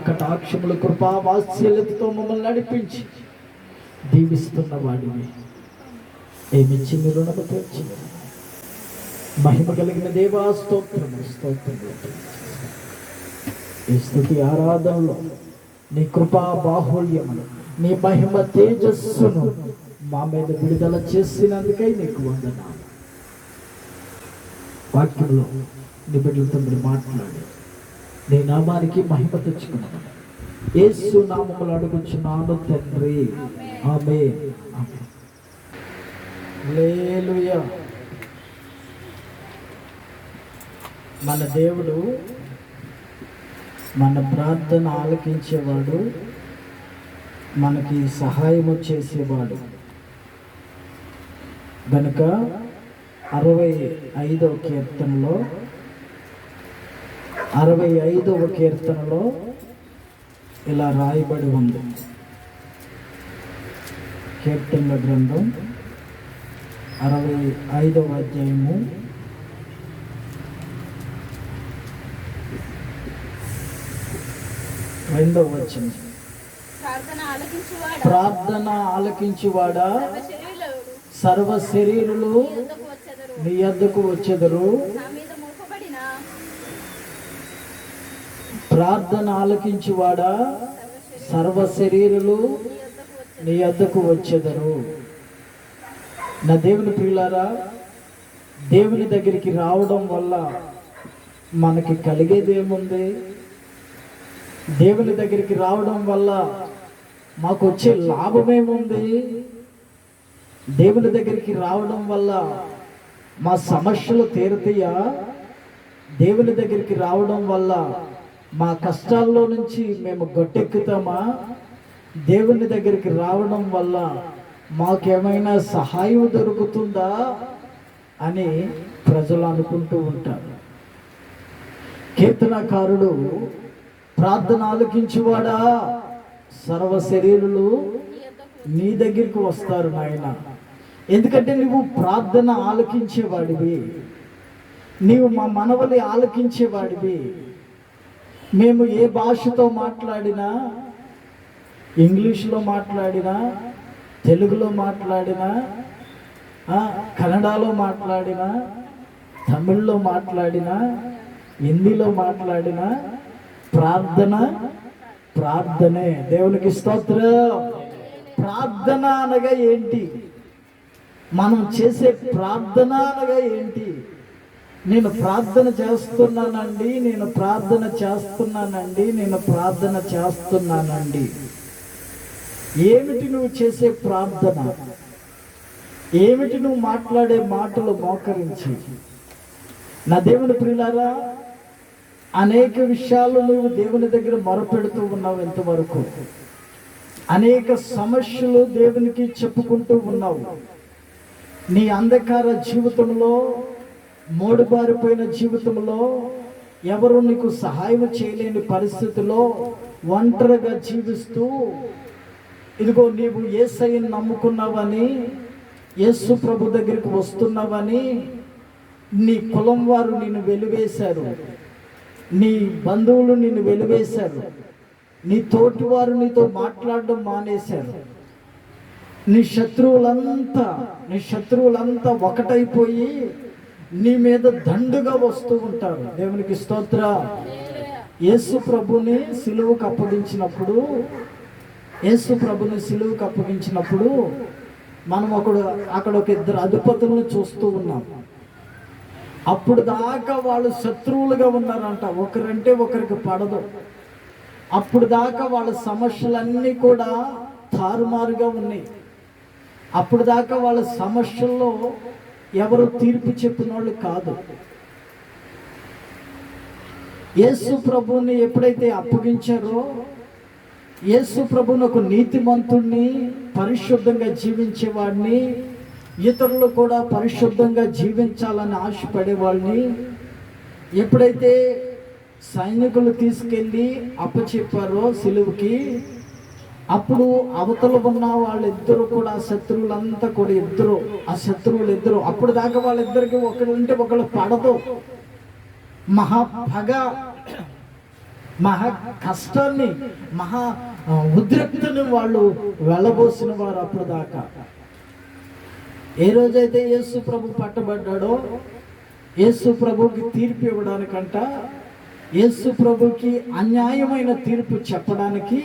కటాక్షములు కృపా వాత్సల్యతతో మమ్మల్ని నడిపించి దీవిస్తున్న వాడిని ఏమిచ్చి మీ రుణము తీర్చి మహిమ కలిగిన దేవా స్తోత్రము స్తోత్రము. ఈ స్తుతి ఆరాధనలో నీ కృపా బాహుళ్యమును నీ మహిమ తేజస్సును మా మీద విడుదల చేసినందుకై నీకు వందనాలు. వాక్యంలో నీ బిడ్డలతో మీరు మాట్లాడి నీ నామానికి మహిమ తెచ్చుకున్నాను. యేసు నామములో అడుగుచున్నాను తండ్రి, ఆమేన్. హల్లెలూయా. మన దేవుడు మన ప్రార్థన ఆలకించేవాడు, మనకి సహాయము చేసేవాడు గనుక 65వ కీర్తనలో ఇలా రాయబడి ఉంది. కీర్తనల గ్రంథం 65వ అధ్యాయము 2వ వచనం. ప్రార్థన ఆలకించువాడా సర్వ శరీరులు నీ యొద్దకు వచ్చెదరు. ప్రార్థన ఆలకించువాడా సర్వ శరీరులు నీ యొద్దకు వచ్చెదరు. నా దేవుని ప్రియులారా, దేవుని దగ్గరికి రావడం వల్ల మనకి కలిగేదేముంది? దేవుని దగ్గరికి రావడం వల్ల మాకు వచ్చే లాభమేముంది? దేవుని దగ్గరికి రావడం వల్ల మా సమస్యలు తీరుతాయా? దేవుని దగ్గరికి రావడం వల్ల మా కష్టాల్లో నుంచి మేము గట్టెక్కుతామా? దేవుని దగ్గరికి రావడం వల్ల మాకేమైనా సహాయం దొరుకుతుందా అని ప్రజలు అనుకుంటూ ఉంటారు. కీర్తనకారుడు ప్రార్థన ఆలకించువాడా సర్వ శరీరులు నీ దగ్గరికి వస్తారు నాయన. ఎందుకంటే నువ్వు ప్రార్థన ఆలకించేవాడివి, నీవు మా మనవలి ఆలకించేవాడివి. మేము ఏ భాషతో మాట్లాడినా, ఇంగ్లీష్లో మాట్లాడినా, తెలుగులో మాట్లాడినా, కన్నడలో మాట్లాడినా, తమిళ్లో మాట్లాడినా, హిందీలో మాట్లాడినా ప్రార్థనే. దేవునికి స్తోత్రం. ప్రార్థన అనగా ఏంటి? మనం చేసే ప్రార్థన అనగా ఏంటి? నేను ప్రార్థన చేస్తున్నానండి, నేను ప్రార్థన చేస్తున్నానండి, నేను ప్రార్థన చేస్తున్నానండి. ఏమిటి నువ్వు చేసే ప్రార్థన? ఏమిటి నువ్వు మాట్లాడే మాటలు మోకరించి? నా దేవుని ప్రియులారా, అనేక విషయాలు నువ్వు దేవుని దగ్గర మొరపెడుతూ ఉన్నావు. ఎంతవరకు అనేక సమస్యలు దేవునికి చెప్పుకుంటూ ఉన్నావు. నీ అంధకార జీవితంలో, మోడుబారిపోయిన జీవితంలో, ఎవరు నీకు సహాయం చేయలేని పరిస్థితిలో ఒంటరిగా జీవిస్తూ, ఇదిగో నీవు యేసయ్యను నమ్ముకున్నావని, యేసు ప్రభు దగ్గరికి వస్తున్నావని నీ కులం వారు నిన్ను వెలివేశారు, నీ బంధువులు నిన్ను వెలివేశారు, నీ తోటి వారు నీతో మాట్లాడడం మానేశారు. నీ శత్రువులంతా ఒకటైపోయి నీ మీద దండుగా వస్తూ ఉంటారు. దేవునికి స్తోత్ర. యేసు ప్రభుని సిలువకు అప్పగించినప్పుడు మనం అక్కడ ఒక ఇద్దరు అధిపతులను చూస్తూ ఉన్నాం. అప్పుడు దాకా వాళ్ళు శత్రువులుగా ఉన్నారంట, ఒకరంటే ఒకరికి పడదు. అప్పుడు దాకా వాళ్ళ సమస్యలన్నీ కూడా తారుమారుగా ఉన్నాయి. అప్పుడు దాకా వాళ్ళ సమస్యల్లో ఎవరు తీర్పు చెప్పిన వాళ్ళు కాదు. యేసు ప్రభుని ఎప్పుడైతే అప్పగించారో, యేసు ప్రభుని ఒక నీతిమంతుణ్ణి, పరిశుద్ధంగా జీవించేవాడిని, ఇతరులు కూడా పరిశుద్ధంగా జీవించాలని ఆశపడేవాడిని ఎప్పుడైతే సైనికులు తీసుకెళ్ళి అప్పచెప్పారో సిలువుకి, అప్పుడు అవతల ఉన్న వాళ్ళిద్దరూ కూడా శత్రువులంతా కూడా శత్రువులు ఇద్దరు అప్పుడు దాకా వాళ్ళిద్దరికి ఒకరు ఉంటే ఒకళ్ళు పడదు, మహాపగ. మహా కష్టాన్ని, మహా ఉద్రిక్తని వాళ్ళు వెళ్ళబోసిన వారు. అప్పుడు దాకా ఏ రోజైతే యేసు ప్రభు పట్టబడ్డాడో, యేసు ప్రభుకి తీర్పు ఇవ్వడానికంట, యేసు ప్రభుకి అన్యాయమైన తీర్పు చెప్పడానికి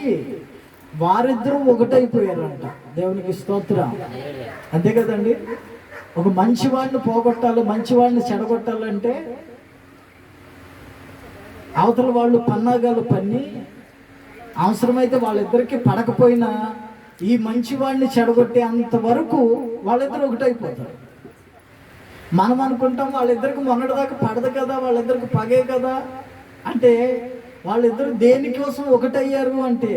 వారిద్దరూ ఒకటైపోయారంట. దేవునికి స్తోత్రం. అంతే కదండి. ఒక మంచివాడిని పోగొట్టాలి, మంచివాడిని చెడగొట్టాలంటే అవతల వాళ్ళు పన్నాగాలు పన్ని అవసరమైతే వాళ్ళిద్దరికి పడకపోయినా ఈ మంచివాడిని చెడగొట్టే అంతవరకు వాళ్ళిద్దరు ఒకటైపోతారు. మనం అనుకుంటాం వాళ్ళిద్దరికి మొన్నటిదాకా పడదు కదా, వాళ్ళిద్దరికి పగే కదా. అంటే వాళ్ళిద్దరు దేనికోసం ఒకటయ్యారు అంటే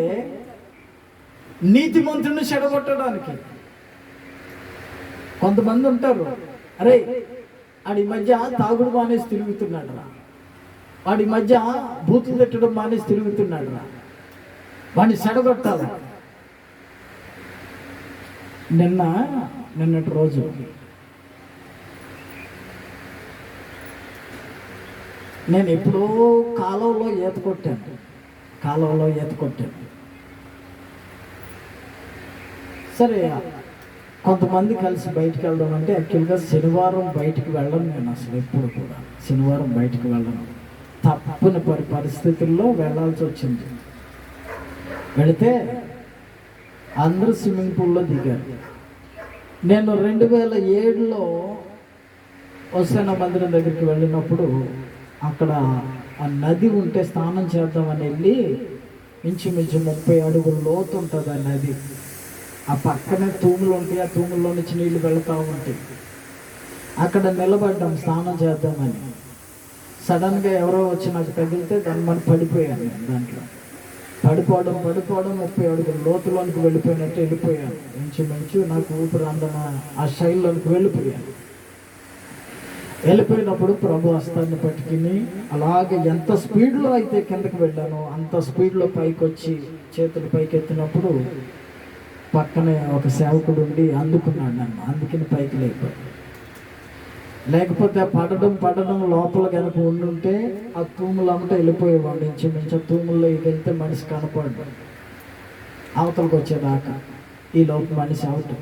నీతిమంతుడిని చెడగొట్టడానికి. కొంతమంది ఉంటారు, అరే వాడి మధ్య తాగుడు మానేసి తిరుగుతున్నాడు రా, వాడి మధ్య బూతులు తిట్టడం మానేసి తిరుగుతున్నాడు రా, వాడిని చెడగొట్టాలి. నిన్నటి రోజు నేను ఎప్పుడో కాలువలో ఈత కొట్టాను. సరే, కొంతమంది కలిసి బయటికి వెళ్ళడం అంటే యాక్చువల్గా శనివారం బయటికి వెళ్ళను నేను. అసలు ఎప్పుడు కూడా శనివారం బయటికి వెళ్ళను. తప్పని పరిస్థితుల్లో వెళ్ళాల్సి వచ్చింది. వెళితే అందరూ స్విమ్మింగ్ పూల్లో దిగారు. నేను 2007లో హోసన్నా మందిరం దగ్గరికి వెళ్ళినప్పుడు అక్కడ ఆ నది ఉంటే స్నానం చేద్దామని వెళ్ళి, ఇంచుమించు 30 అడుగుల లోతు ఉంటుంది ఆ నది. ఆ పక్కనే తూములు ఉంటాయి, ఆ తూముల్లో నుంచి నీళ్లు వెళుతూ ఉంటాయి. అక్కడ నిలబడ్డాం స్నానం చేద్దామని. సడన్గా ఎవరో వచ్చి నాకు తగిలితే దాన్ని మనం పడిపోయాను. నేను దాంట్లో పడిపోవడం 30 అడుగుల లోతులోనికి వెళ్ళిపోయాను. ఇంచుమించు నాకు ఊపిరి అందన ఆ శైలిలోనికి వెళ్ళిపోయినప్పుడు ప్రభు హస్తాన్ని పట్టుకుని అలాగే ఎంత స్పీడ్లో అయితే కిందకి వెళ్ళానో అంత స్పీడ్లో పైకి వచ్చి చేతులు పైకి ఎత్తినప్పుడు పక్కనే ఒక సేవకుడు ఉండి అందుకున్నాడు నన్ను. అందుకని పైకి లేకపోతే పడడం లోపల కనుక ఉండుంటే ఆ తూములు అమ్మట వెళ్ళిపోయేవాడు. ఇంచుమించు తూముల్లో వెళ్తే మనిషి కనపడ్డు అవతలకు వచ్చేదాకా. ఈ లోపు మనిషి అవుట్.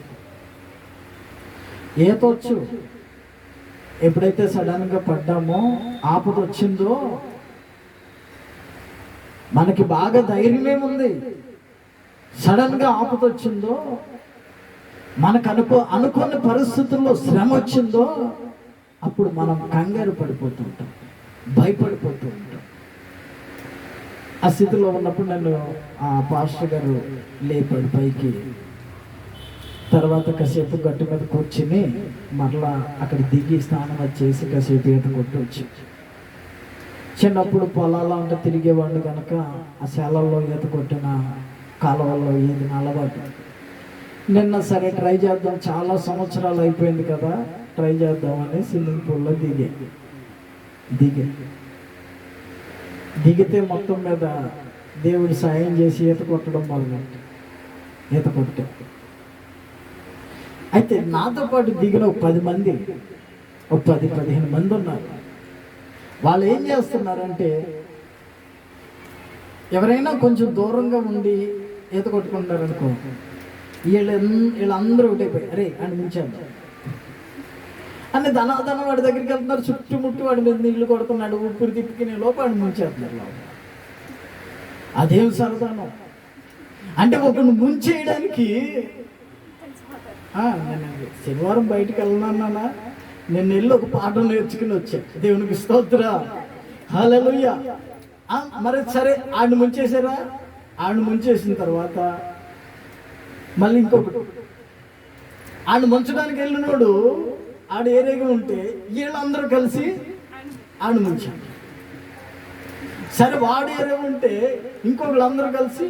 ఈతొచ్చు. ఎప్పుడైతే సడన్గా పడ్డామో, ఆపద వచ్చిందో, మనకి బాగా ధైర్యమేముంది. సడన్గా ఆపద వచ్చిందో, మనకు అనుకున్న పరిస్థితుల్లో శ్రమ వచ్చిందో, అప్పుడు మనం కంగారు పడిపోతూ ఉంటాం, భయపడిపోతూ ఉంటాం. ఆ స్థితిలో ఉన్నప్పుడు నన్ను ఆ పాస్టర్ గారు లేపాడు పైకి. తర్వాత కాసేపు గట్టు మీద కూర్చుని మరలా అక్కడ దిగి స్నానం చేసి కాసేపు ఈత కొట్టి వచ్చి, చిన్నప్పుడు పొలాల్లో ఉంటే తిరిగేవాళ్ళు కనుక ఆ శాలల్లో ఈత కొట్టిన కాలువల్లో ఇది అలవాటు. నిన్న సరే ట్రై చేద్దాం, చాలా సంవత్సరాలు అయిపోయింది కదా, ట్రై చేద్దామని స్విమ్మింగ్ పూల్లో దిగితే మొత్తం మీద దేవుడు సాయం చేసి ఈత కొట్టడం మొదలెట్టు. ఈత కొట్టే అయితే నాతో పాటు దిగిన 10 మంది, 10-15 మంది ఉన్నారు. వాళ్ళు ఏం చేస్తున్నారంటే, ఎవరైనా కొంచెం దూరంగా ఉండి ఈత కొట్టుకుంటారనుకో, వీళ్ళందరూ ఒకటైపోయి అరే అని ముంచారు అని ధనాధన వాడి దగ్గరికి వెళ్తున్నారు. చుట్టుముట్టు వాడి మీద నీళ్లు కొడుతున్నాడు, ఊపిరి తిప్పుకునే లోపు వాడిని ముంచేస్తున్నారు. అదేం సరదానం అంటే ఒకరిని ముంచేయడానికి. నేను శనివారం బయటికి వెళ్ళినానా, నేను వెళ్ళి ఒక పాఠం నేర్చుకుని వచ్చాను. దేవునికి స్తోత్రం, హల్లెలూయా. మరి సరే ఆడిని ముంచేసారా, ఆడిని ముంచేసిన తర్వాత మళ్ళీ ఇంకొకటి ఆడిని ముంచడానికి వెళ్ళినోడు ఆడు ఏరేగా ఉంటే వీళ్ళందరూ కలిసి ఆడిని ముంచాడు. సరే వాడు ఏరే ఉంటే ఇంకొకళ్ళందరూ కలిసి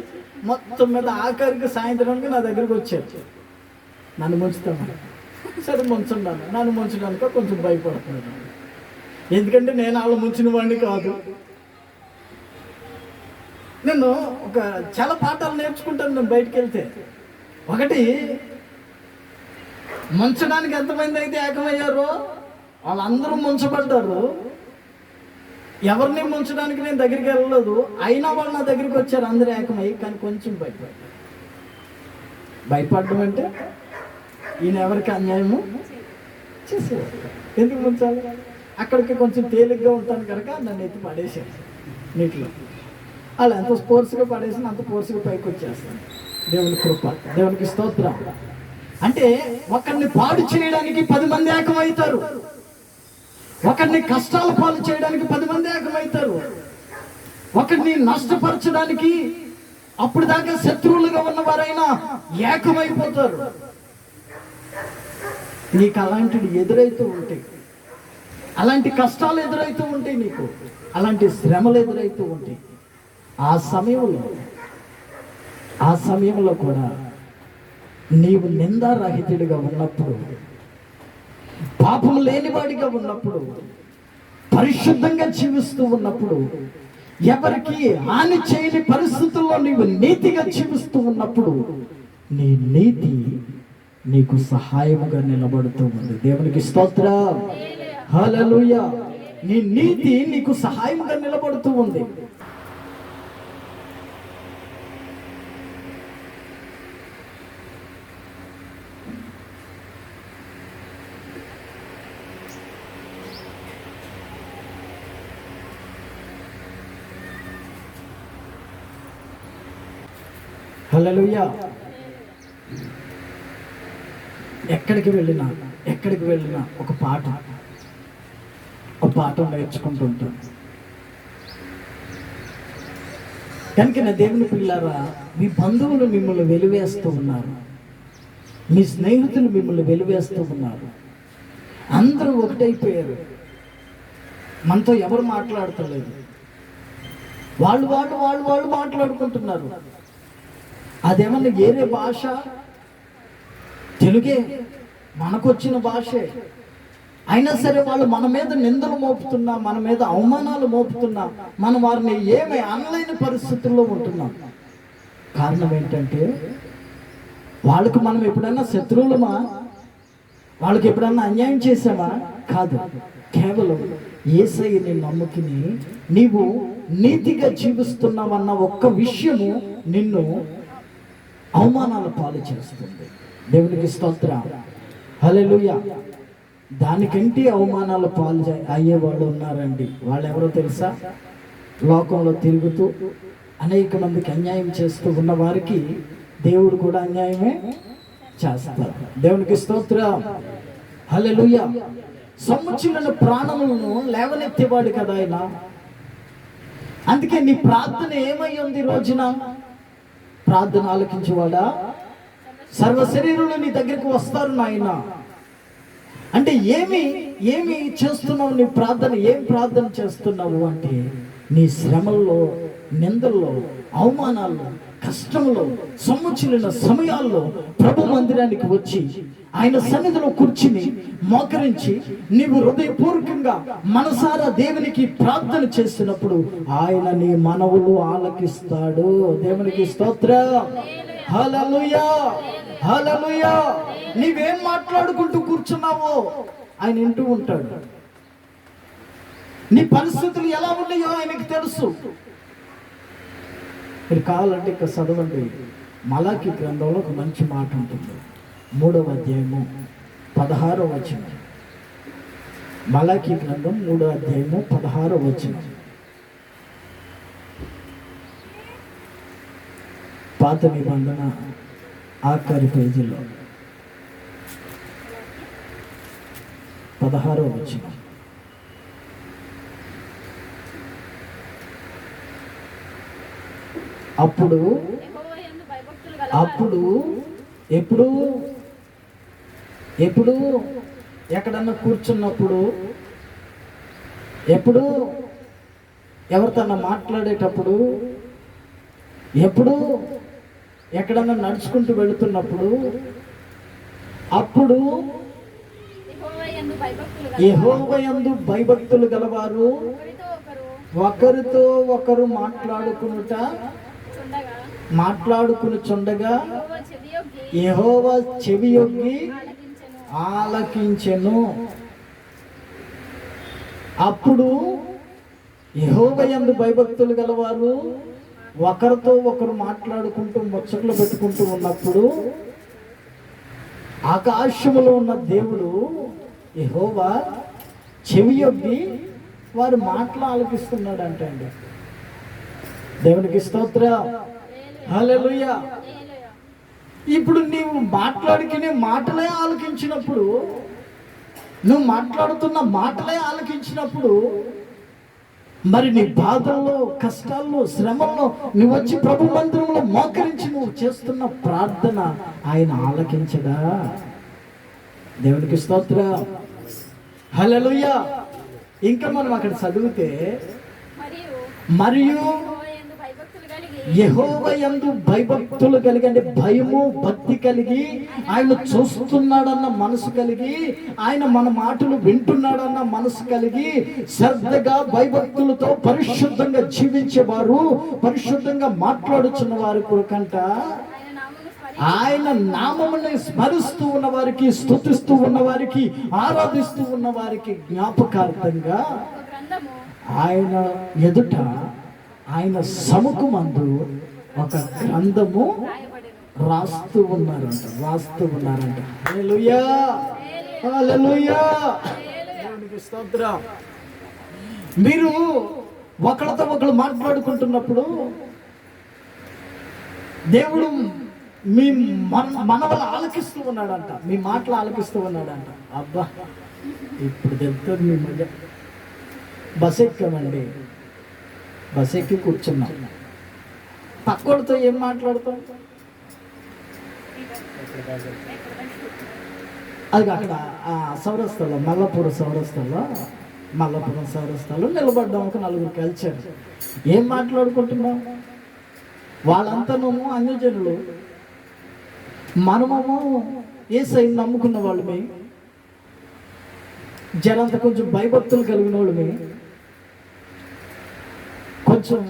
మొత్తం మీద ఆఖరికి సాయంత్రానికి నా దగ్గరికి వచ్చారు. నన్ను ముంచుతాను. సరే ముంచున్నాను. నన్ను ముంచడానికి కొంచెం భయపడుతున్నాను, ఎందుకంటే నేను వాళ్ళు ముంచిన వాడిని కాదు. నేను చాలా పాఠాలు నేర్చుకుంటాను నేను బయటికి వెళ్తే. ఒకటి, ముంచడానికి ఎంతమంది అయితే ఏకమయ్యారో వాళ్ళందరూ ముంచబడ్డారు. ఎవరిని ముంచడానికి నేను దగ్గరికి వెళ్ళలేదు, అయినా వాళ్ళు నా దగ్గరికి వచ్చారు అందరూ ఏకమై. కానీ కొంచెం భయపడడం అంటే ఈయన ఎవరికి అన్యాయము చేసేవారు, ఎందుకు ముంచాలి? అక్కడికి కొంచెం తేలిగ్గా ఉంటాను కనుక నన్ను ఎత్తి పడేసాను నీటిలో. అలా ఎంత స్పోర్ట్స్గా పడేసిన అంత ఫోర్స్గా పైకి వచ్చేస్తాను. దేవుని కృప, దేవునికి స్తోత్రం. అంటే ఒకరిని పాడు చేయడానికి 10 మంది ఏకమవుతారు, ఒకరిని కష్టాల పాలు చేయడానికి 10 మంది ఏకమవుతారు, ఒకరిని నష్టపరచడానికి అప్పుడు దాకా శత్రువులుగా ఉన్నవారైనా ఏకమైపోతారు. నీకు అలాంటివి ఎదురైతూ ఉంటాయి, అలాంటి కష్టాలు ఎదురైతూ ఉంటాయి, నీకు అలాంటి శ్రమలు ఎదురైతూ ఉంటాయి. ఆ సమయంలో కూడా నీవు నిందారహితుడిగా ఉన్నప్పుడు, పాపం లేనివాడిగా ఉన్నప్పుడు, పరిశుద్ధంగా జీవిస్తూ ఉన్నప్పుడు, ఎవరికి హాని చేయని పరిస్థితుల్లో నీవు నీతిగా జీవిస్తూ ఉన్నప్పుడు నీ నీతి నీకు సహాయముగా నిలబడుతూ ఉంది. దేవునికి స్తోత్రం, హల్లెలూయా. నీ నీతి నీకు సహాయముగా నిలబడుతూ ఉంది. హల్లెలూయా. ఎక్కడికి వెళ్ళినా ఒక పాట నేర్చుకుంటూ ఉంటాను. కనుక నా దేవుని పిల్లారా, మీ బంధువులు మిమ్మల్ని వెలివేస్తూ ఉన్నారు, మీ స్నేహితులు మిమ్మల్ని వెలివేస్తూ ఉన్నారు. అందరూ ఒకటైపోయారు, మనతో ఎవరు మాట్లాడతలేదు, వాళ్ళు మాట్లాడుకుంటున్నారు. అదేమన్నా ఏరే భాష? తెలుగే, మనకొచ్చిన భాషే. అయినా సరే వాళ్ళు మన మీద నిందలు మోపుతున్నా, మన మీద అవమానాలు మోపుతున్నా, మనం వారిని ఏమీ అనలేని పరిస్థితుల్లో ఉంటున్నాం. కారణం ఏంటంటే వాళ్ళకు మనం ఎప్పుడన్నా శత్రువులమా? వాళ్ళకి ఎప్పుడన్నా అన్యాయం చేసామా? కాదు. కేవలం యేసయ్యని నమ్ముకుని నీవు నీతిగా జీవిస్తున్నావన్న ఒక్క విషయము నిన్ను అవమానాల పాలు చేస్తుంది. దేవునికి స్తోత్రం, హల్లెలూయా. దానికంటే అవమానాల పాలు అయ్యేవాళ్ళు ఉన్నారండి. వాళ్ళు ఎవరో తెలుసా? లోకంలో తిరుగుతూ అనేక మందికి అన్యాయం చేస్తూ ఉన్న వారికి దేవుడు కూడా అన్యాయమే చేస్తారు. దేవునికి స్తోత్రం, హల్లెలూయా. సొమ్ముచిల్లిన ప్రాణములను లేవనెత్తేవాడు కదా ఆయన. అందుకే నీ ప్రార్థన ఏమై ఉంది రోజున? ప్రార్థన ఆలకించేవాడా? సర్వ శరీరులు నీ దగ్గరికి వస్తారు నాయన అంటే ఏమి చేస్తున్నావు? నీ ప్రార్థన ఏం ప్రార్థన చేస్తున్నావు అంటే, నీ శ్రమల్లో, నిందల్లో, అవమానాల్లో, కష్టంలో, సొమ్ముచిల్లిన సమయాల్లో ప్రభు మందిరానికి వచ్చి ఆయన సన్నిధిలో కూర్చుని మోకరించి నీవు హృదయపూర్వకంగా మనసారా దేవునికి ప్రార్థన చేస్తున్నప్పుడు ఆయన నీ మనవులు ఆలకిస్తాడు. దేవునికి స్తోత్రం, హల్లెలూయా, హల్లెలూయా. నీవేం మాట్లాడుకుంటూ కూర్చున్నావో ఆయన వింటూ ఉంటాడు. నీ పరిస్థితులు ఎలా ఉన్నాయో ఆయనకి తెలుసు. మీరు కావాలంటే ఇక్కడ చదవండి, మలాకి గ్రంథంలో ఒక మంచి మాట ఉంటుంది, 3వ అధ్యాయము 16వ వచనం. మలాకి గ్రంథం 3వ అధ్యాయము 16వ వచనం. పాత నిబంధన ఆఖరి పేజీలో 16వ వచనం. అప్పుడు ఎప్పుడు ఎక్కడన్నా కూర్చున్నప్పుడు, ఎప్పుడు ఎవరితోన్నా మాట్లాడేటప్పుడు, ఎప్పుడు ఎక్కడన్నా నడుచుకుంటూ వెళుతున్నప్పుడు, అప్పుడు యెహోవాయందు భయభక్తులు గలవారు ఒకరితో ఒకరు మాట్లాడుకునుచుండగా యెహోవా చెవియొగ్గి ఆలకించెను. అప్పుడు యెహోవా యందు భయభక్తులు గలవారు ఒకరితో ఒకరు మాట్లాడుకుంటూ ముచ్చట్లు పెట్టుకుంటూ ఉన్నప్పుడు ఆకాశములో ఉన్న దేవుడు యెహోవా చెవియొగ్గి వారి మాటలు ఆలకిస్తున్నాడు అంటండి. దేవునికి స్తోత్రం, హల్లెలూయా. ఇప్పుడు నీవు మాట్లాడుకునే మాటలే ఆలకించినప్పుడు, నువ్వు మాట్లాడుతున్న మాటలే ఆలకించినప్పుడు, మరి నీ బాధల్లో, కష్టాల్లో, శ్రమల్లో నువ్వు వచ్చి ప్రభు మందిరంలో మోకరించి నువ్వు చేస్తున్న ప్రార్థన ఆయన ఆలకించడా? దేవునికి స్తోత్రం, హల్లెలూయా. ఇంకా మనం అక్కడ చదివితే, మరియు యెహోవా యందు భయభక్తులు కలిగి, అంటే భయము భక్తి కలిగి, ఆయన చూస్తున్నాడన్న మనసు కలిగి, ఆయన మన మాటలు వింటున్నాడన్న మనసు కలిగి, శ్రద్ధగా భయభక్తులతో పరిశుద్ధంగా జీవించేవారు, పరిశుద్ధంగా మాట్లాడుచున్న వారి కొరకంట ఆయన నామముని స్మరిస్తూ ఉన్న వారికి, స్తుతిస్తూ ఉన్న వారికి, ఆరాధిస్తూ ఉన్న వారికి జ్ఞాపకార్థంగా ఆయన ఎదుట, ఆయన సముఖమందు ఒక గ్రంథము రాస్తూ ఉన్నారంట. హల్లెలూయా, హల్లెలూయా. దేవునికి స్తోత్రం. మీరు ఒకళ్ళతో ఒకళ్ళు మాట్లాడుకుంటున్నప్పుడు దేవుడు మీ మనవల ఆలకిస్తూ ఉన్నాడంట, మీ మాటలు ఆలకిస్తూ ఉన్నాడంట. అబ్బా, ఇప్పుడు తెలుస్తుంది మీ మధ్య. బస్ ఎక్కామండి, బస్ ఎక్కి కూర్చున్నాం, పక్కోడితో ఏం మాట్లాడతాం? అది అక్కడ ఆ సౌరస్థలో, మల్లపురం సౌరస్థలో నిలబడ్డాం. ఒక నలుగురు కలిసారు. ఏం మాట్లాడుకుంటున్నాం? వాళ్ళంతాను అన్యజనులు, మనమేమో యేసయ్యను నమ్ముకున్న వాళ్ళమే, జనంతా కొంచెం భయభక్తులు కలిగిన వాళ్ళమే, కొంచెం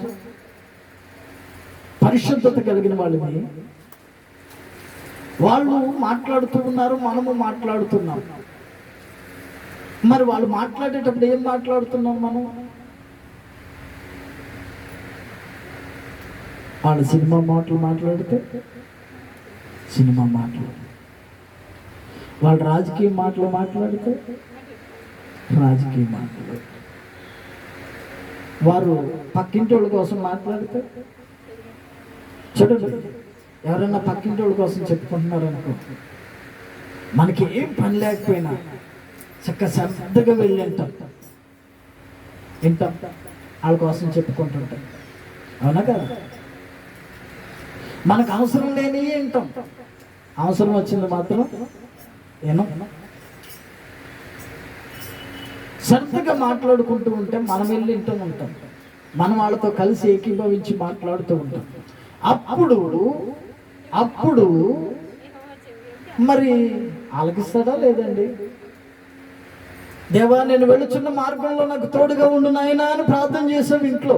పరిశుద్ధత కలిగిన వాళ్ళమే. వాళ్ళు మాట్లాడుతూ ఉన్నారు, మనము మాట్లాడుతున్నాం. మరి వాళ్ళు మాట్లాడేటప్పుడు ఏం మాట్లాడుతున్నాం మనం? వాళ్ళు సినిమా మాటలు మాట్లాడితే సినిమా మాటలు, వాళ్ళు రాజకీయ మాటలు మాట్లాడితే రాజకీయ మాటలు, వారు పక్కింటి వాళ్ళ కోసం మాట్లాడితే, చూడండి, ఎవరైనా పక్కింటి వాళ్ళ కోసం చెప్పుకుంటున్నారు అనుకో, మనకి ఏం పని లేకపోయినా చక్కగా శ్రద్ధగా వెళ్ళి వింటాం, వాళ్ళ కోసం చెప్పుకుంటుంటాం. అవునా కదా? మనకు అవసరం లేని వింటాం, అవసరం వచ్చింది మాత్రం ఏమో. శ్రద్ధగా మాట్లాడుకుంటూ ఉంటే మనం వెళ్ళి వింటూ ఉంటాం, మనం వాళ్ళతో కలిసి ఏకీభవించి మాట్లాడుతూ ఉంటాం. అప్పుడు మరి ఆలకిస్తాడా లేదండి? దేవా, నేను వెళుచున్న మార్గంలో నాకు తోడుగా ఉండు నాయనా అని ప్రార్థన చేసాం. ఇంట్లో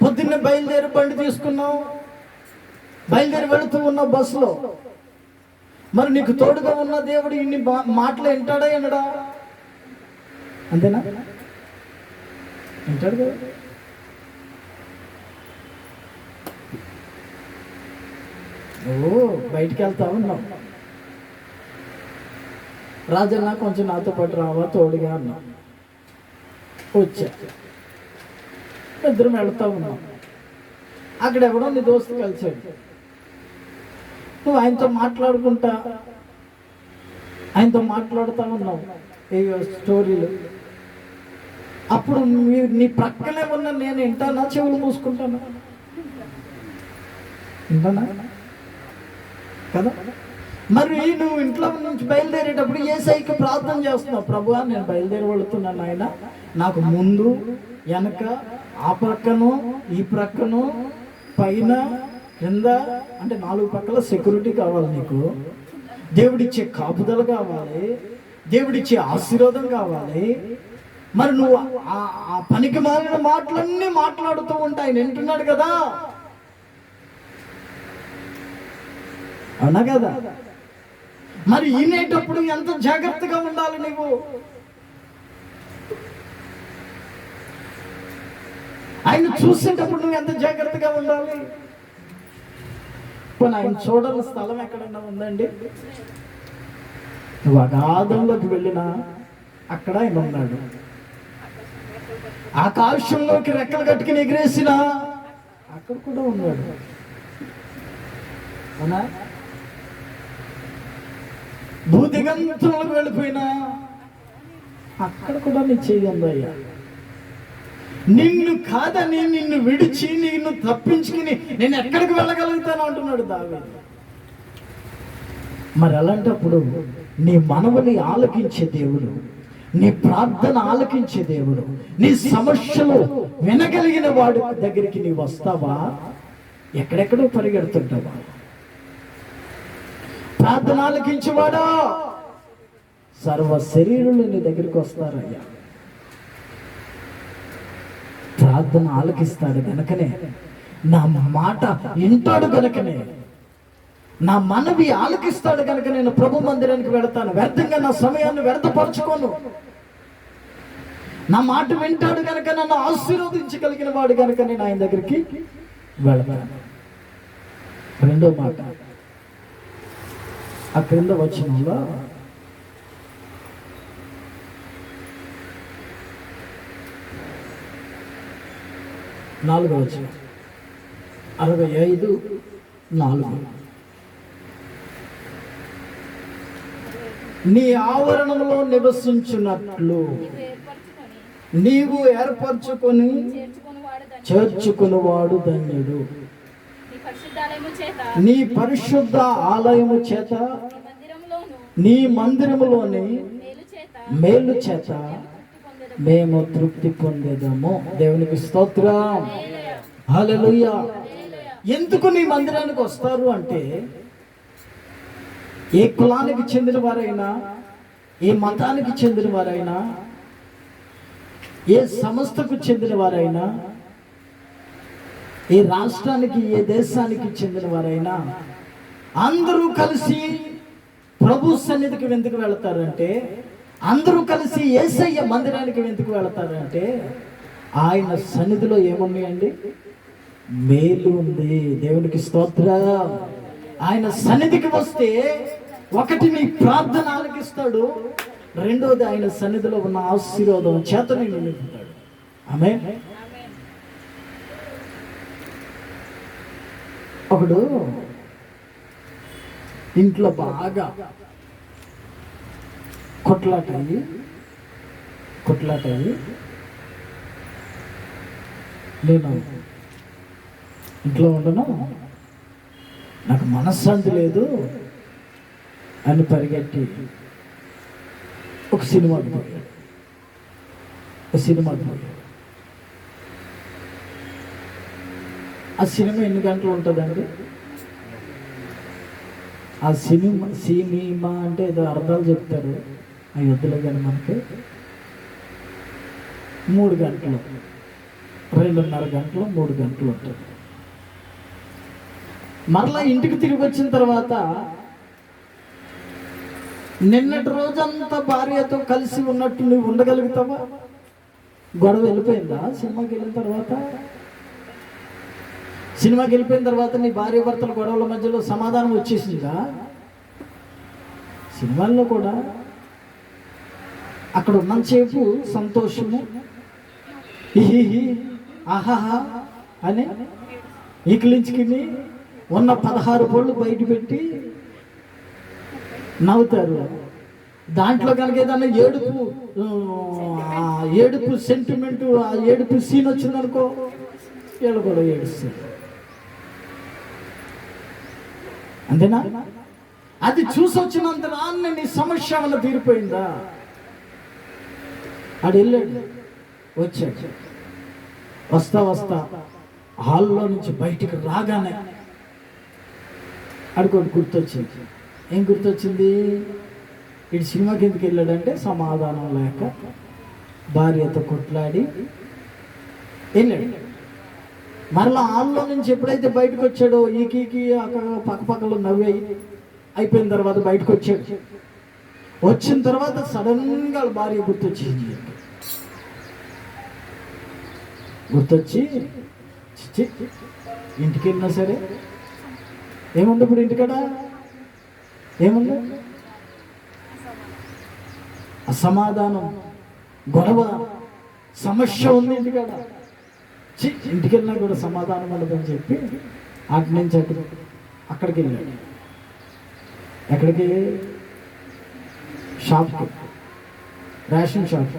పొద్దున్నే బయలుదేరి బండి తీసుకున్నాం, బయలుదేరి వెళుతూ ఉన్న బస్సులో, మరి నీకు తోడుగా ఉన్న దేవుడు ఇన్ని మాటలు వింటాడా వినడా? అంతేనా? వింటాడు కదా. నువ్వు బయటికి వెళ్తా ఉన్నావు, రాజన్న కొంచెం నాతో పాటు రావా తోడుగా అన్నావు, వచ్చా, ఇద్దరం వెళ్తా ఉన్నాం. అక్కడ ఎవడో నీ దోస్తు కలిసాడు, నువ్వు ఆయనతో మాట్లాడుతూ ఉన్నావు ఈ స్టోరీలు. అప్పుడు నీ ప్రక్కనే ఉన్న నేను వింటానా, చెవులు మూసుకుంటానా? వింటానా కదా? మరి నువ్వు ఇంట్లో నుంచి బయలుదేరేటప్పుడు యేసయ్యకి ప్రార్థన చేస్తున్నావు, ప్రభువా నేను బయలుదేరి వెళుతున్నాను ఆయన, నాకు ముందు వెనక, ఆ ప్రక్కను ఈ ప్రక్కను, పైన కింద, అంటే 4 పక్కల సెక్యూరిటీ కావాలి నీకు, దేవుడిచ్చే కాపుదల కావాలి, దేవుడిచ్చే ఆశీర్వాదం కావాలి. మరి నువ్వు ఆ పనికి మాలిన మాటలన్నీ మాట్లాడుతూ ఉంటే ఆయన వింటున్నాడు కదా, అవునా కదా? మరి వినేటప్పుడు ఎంత జాగ్రత్తగా ఉండాలి నువ్వు? ఆయన చూసేటప్పుడు నువ్వు ఎంత జాగ్రత్తగా ఉండాలి. ఇప్పుడు ఆయన చూడాలని స్థలం ఎక్కడన్నా ఉందండి? నువ్వు అగాధంలోకి వెళ్ళినా అక్కడ ఆయన ఉన్నాడు. ఆకాశంలోకి రెక్కలు కట్టుకుని ఎగిరేసినా అక్కడ కూడా ఉన్నాడు. అవునా? భూదిగంతులకు వెళ్ళిపోయినా అక్కడ కూడా నీ చెయ్యందయ్యా. నిన్ను కాదని నిన్ను విడిచి నిన్ను తప్పించుకుని నేను ఎక్కడికి వెళ్ళగలుగుతాను అంటున్నాడు దావీదు. మరి అలాంటప్పుడు నీ మనవుని ఆలకించే దేవుడు, నీ ప్రార్థన ఆలకించే దేవుడు, నీ సమస్యలు వినగలిగిన వాడి దగ్గరికి నీవు వస్తావా? ఎక్కడెక్కడో పరిగెడుతుంటావా? ప్రార్థన ఆలకించేవాడా సర్వ శరీరులు నీ దగ్గరికి వస్తారయ్యా. ప్రార్థన ఆలకిస్తాడు గనకనే, నా మాట వింటాడు గనకనే, నా మనవి ఆలకిస్తాడు కనుక నేను ప్రభు మందిరానికి వెళతాను. వ్యర్థంగా నా సమయాన్ని వ్యర్థపరచుకోను. నా మాట వింటాడు కనుక నన్ను ఆశీర్వదించగలిగిన వాడు కనుక నేను ఆయన దగ్గరికి వెళతాను. రెండో మాట ఆ క్రింద వచనంలో నాలుగో వచనం 65:4 నీ ఆవరణంలో నివసించున్నట్లు నీవు ఏర్పరచుకొని చేర్చుకునివాడు ధన్యుడు. నీ పరిశుద్ధ ఆలయము చేత నీ మందిరములోని మేలు చేత మేము తృప్తి పొందేదము. దేవునికి స్తోత్రం, హల్లెలూయా. ఎందుకు నీ మందిరానికి వస్తారు అంటే, ఏ కులానికి చెందిన వారైనా, ఏ మతానికి చెందిన వారైనా, ఏ సంస్థకు చెందిన వారైనా, ఏ రాష్ట్రానికి ఏ దేశానికి చెందిన వారైనా అందరూ కలిసి ప్రభు సన్నిధికి ఎందుకు వెళతారంటే, అందరూ కలిసి యేసయ్య మందిరానికి ఎందుకు వెళతారంటే, ఆయన సన్నిధిలో ఏమున్నాయండి? మేలు ఉంది. దేవునికి స్తోత్రం. ఆయన సన్నిధికి వస్తే ఒకటి నీ ప్రార్థన ఆలకిస్తాడు, రెండోది ఆయన సన్నిధిలో ఉన్న ఆశీర్వాదం చేత నిన్ను నింపుతాడు. ఆమేన్. ఒకడు ఇంట్లో బాగా కొట్లాటయ్యి నేను ఇంట్లో ఉండను, నాకు మనశ్శాంతి లేదు అని పరిగెట్టి ఒక సినిమాకి పోయాడు. ఆ సినిమా ఎన్ని గంటలు ఉంటుందండి? ఆ సినిమా అంటే ఏదో అర్థాలు చెప్తారు, ఆ యుద్ధలో కానీ మనకి 3 గంటలు, 2.5 గంటలు, 3 గంటలు ఉంటుంది. మరలా ఇంటికి తిరిగి వచ్చిన తర్వాత నిన్నటి రోజంతా భార్యతో కలిసి ఉన్నట్టు నువ్వు ఉండగలుగుతావా? గొడవ వెళ్ళిపోయిందా? సినిమాకి వెళ్ళిపోయిన తర్వాత నీ భార్య భర్తల గొడవల మధ్యలో సమాధానం వచ్చేసిందా? సినిమాల్లో కూడా అక్కడ ఉన్నంతసేపు సంతోషము, హిహి ఆహాహా అని ఈకిలించుకుని ఉన్న 16 పళ్ళు బయట పెట్టి నవ్వుతారు. దాంట్లో కనుక ఏదన్నా ఏడుపు సెంటిమెంట్, ఆ ఏడుపు సీన్ వచ్చిందనుకో, వీళ్ళు కూడా ఏడుస్తారు. అంతేనా? అది చూసి వచ్చినంత నాన్న నీ సమస్య వల్ల తీరిపోయిందా? ఆడు వెళ్ళాడు, వస్తా హాల్లో నుంచి బయటికి రాగానే అడుకోటి గుర్తొచ్చింది. ఏం గుర్తొచ్చింది? ఇటు సినిమాకి ఎందుకు వెళ్ళాడంటే సమాధానం లేక భార్యతో కొట్లాడి వెళ్ళాడు. మరలా హాల్లో నుంచి ఎప్పుడైతే బయటకు వచ్చాడో ఈకి అక్కడ పక్కపక్కలో నవ్వి అయిపోయిన తర్వాత బయటకు వచ్చాడు. వచ్చిన తర్వాత సడన్గా భార్య గుర్తొచ్చింది. గుర్తొచ్చి ఇంటికి వెళ్ళినా సరే ఏముంది ఇప్పుడు ఇంటికాడ? ఏముంది? అసమాధానం, గొడవ, సమస్య ఉంది ఇంటికాడ. ఇంటికి వెళ్ళినా కూడా సమాధానం ఉండదని చెప్పి అటు నుంచి అక్కడికి వెళ్ళాడు. ఎక్కడికి? షాప్కి, రేషన్ షాప్.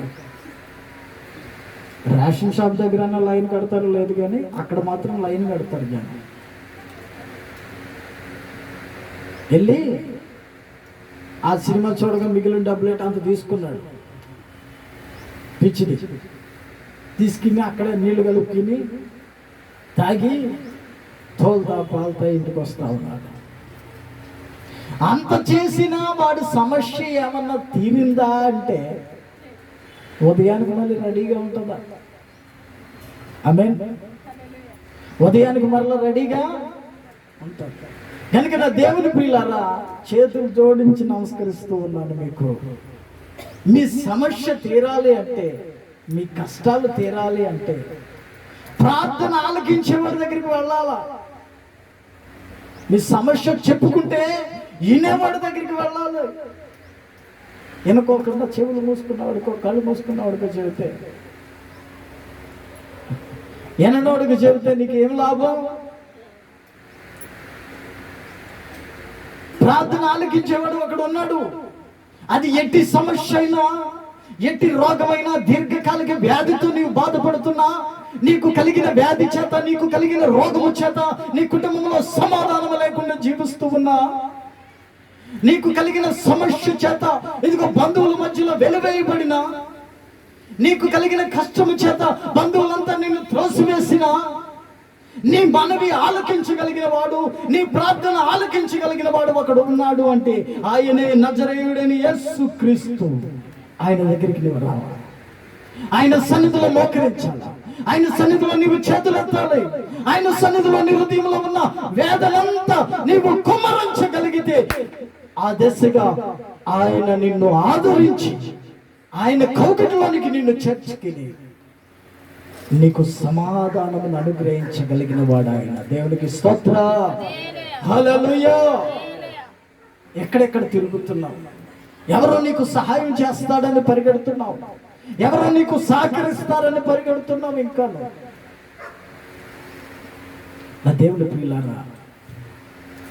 రేషన్ షాప్ దగ్గర లైన్ కడతారు లేదు, కానీ అక్కడ మాత్రం లైన్ కడతారు జనం. వెళ్ళి ఆ సినిమా చూడగా మిగిలిన డబ్బులేట అంత తీసుకున్నాడు. పిచ్చిది తీసుకుని అక్కడే నీళ్లు కలుపుకుని తాగి తోలుతా పాలుతా ఇంటికి వస్తా ఉన్నాడు. అంత చేసినా వాడు సమస్య ఏమన్నా తీరిందా అంటే ఉదయానికి మళ్ళీ రెడీగా ఉంటుందా? ఆమేన్. ఉదయానికి మరలా రెడీగా ఉంటుంది. కనుక నా దేవుని ప్రియులారా, చేతులు జోడించి నమస్కరిస్తూ ఉన్నాను. మీకు మీ సమస్య తీరాలి అంటే, మీ కష్టాలు తీరాలి అంటే ప్రార్థన ఆలకించేవాడి దగ్గరికి వెళ్ళాలా. మీ సమస్య చెప్పుకుంటే వినేవాడి దగ్గరికి వెళ్ళాలి. వినుకోకుండా చెవులు మూసుకున్నవాడికో కళ్ళు మూసుకున్నవాడికో చెబితే, విననోడికి చెబితే నీకు ఏం లాభం? ప్రార్థన ఆలకించేవాడు ఒకడు ఉన్నాడు. అది ఎట్టి సమస్య అయినా, ఎట్టి రోగమైనా, దీర్ఘకాలిక వ్యాధితో నీవు బాధపడుతున్నా, నీకు కలిగిన వ్యాధి చేత, నీకు కలిగిన రోగము చేత నీ కుటుంబంలో సమాధానం లేకుండా జీవిస్తూ ఉన్నా, నీకు కలిగిన సమస్య చేత ఇదిగో బంధువుల మధ్యలో వెలువేయబడినా, నీకు కలిగిన కష్టము చేత బంధువులంతా నిన్ను త్రోసివేసిన, నీ మనవి ఆలకించగలిగిన వాడు, నీ ప్రార్థన ఆలకించగలిగిన వాడు ఒకడు ఉన్నాడు అంటే ఆయనే నజరేయుడైన యేసుక్రీస్తు. ఆయన దగ్గరికి నీవు రావాలి. ఆయన సన్నిధిలో మోకరించాలి. ఆయన సన్నిధిలో నీవు చేతులెత్తాలి. ఆయన సన్నిధిలో నీ హృదయంలో ఉన్న వేదనంతా నీవు కుమ్మరించగలిగితే ఆ దశగా ఆయన నిన్ను ఆదరించి ఆయన కౌకటిలోనికి నిన్ను చేర్చుకుని నీకు సమాధానమును అనుగ్రహించగలిగిన వాడు ఆయన. దేవునికి స్తోత్రం, హల్లెలూయా. ఎక్కడెక్కడ తిరుగుతున్నావు? ఎవరో నీకు సహాయం చేస్తాడని పరిగెడుతున్నావు, ఎవరో నీకు సహకరిస్తారని పరిగెడుతున్నావు. ఇంకా నా దేవుని ప్రియులారా,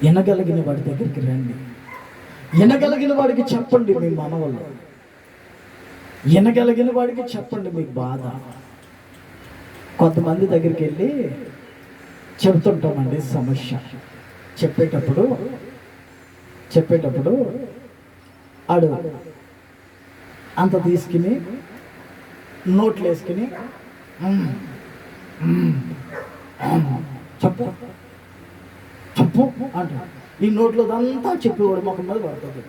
వినగలిగిన వాడి దగ్గరికి రండి. వినగలిగిన వాడికి చెప్పండి మీ మనవలు, వినగలిగిన వాడికి చెప్పండి మీ బాధ. కొంతమంది దగ్గరికి వెళ్ళి చెబుతుంటామండి సమస్య. చెప్పేటప్పుడు ఆడు అంత తీసుకుని నోట్లు వేసుకుని చెప్పు చెప్పు అంట. ఈ నోట్లో అంతా చెప్పేవాడు మొక్క మీద పడుతుంది.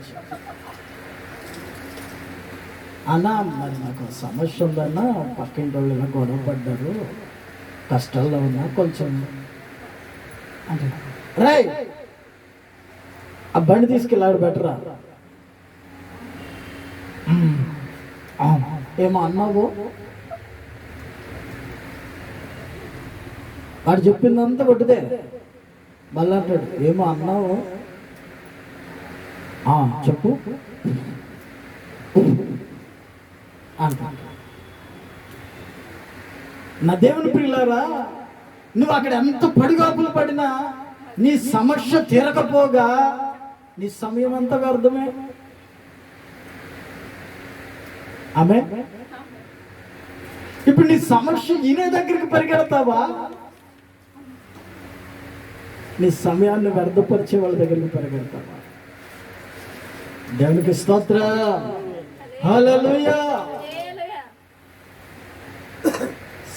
అన్నా మరి నాకు సమస్య ఉందన్నా, పక్కింటి వాళ్ళు ఇలా గొడవ పడ్డారు, కష్టాల్లో ఉన్నా కొంచెం అంటే, రే ఆ బండి తీసుకెళ్ళాడు బెటరా. ఏమో అన్నావు? వాడు చెప్పిందంతా కొట్టిదే. మళ్ళీ అంటాడు, ఏమో అన్నావు? చెప్పు అంట. నా దేవుని ప్రియులారా, నువ్వు అక్కడ ఎంత పడిగాపులు పడినా నీ సమస్య తీరకపోగా నీ సమయం అంతా వ్యర్థమే. ఆమె ఇప్పుడు నీ సమస్య ఈయన దగ్గరికి పరిగెడతావా? నీ సమయాన్ని వ్యర్థపరిచే వాళ్ళ దగ్గరికి పరిగెడతావా? దేవునికి స్తోత్రం, హల్లెలూయా.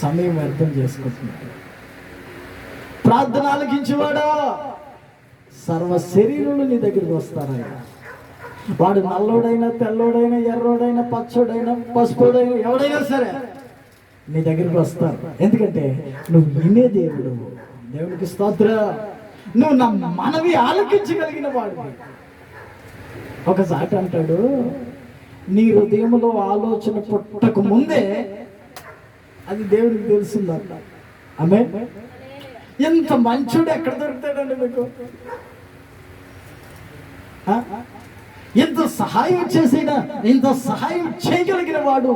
సమయం వ్యర్థం చేసుకుంటున్నాడు. ప్రార్థన ఆలకించేవాడా, సర్వ శరీరులు నీ దగ్గరికి వస్తారయ్యా. వాడు నల్లోడైనా, తెల్లోడైనా, ఎర్రోడైనా, పచ్చోడైనా, పసుపుడైనా, ఎవడైనా సరే నీ దగ్గరికి వస్తారు. ఎందుకంటే నువ్వు వినే దేవుడు. దేవునికి స్తోత్రం. నువ్వు నా మనవి ఆలకించగలిగిన వాడు. ఒకసారి అంటాడు, నీ హృదయంలో ఆలోచన పుట్టక ముందే అది దేవునికి తెలుస్తుందంట. ఆమె ఇంత మంచోడు ఎక్కడ దొరుకుతాడండి మీకు? ఇంత సహాయం చేసిన, ఇంత సహాయం చేయగలిగిన వాడు,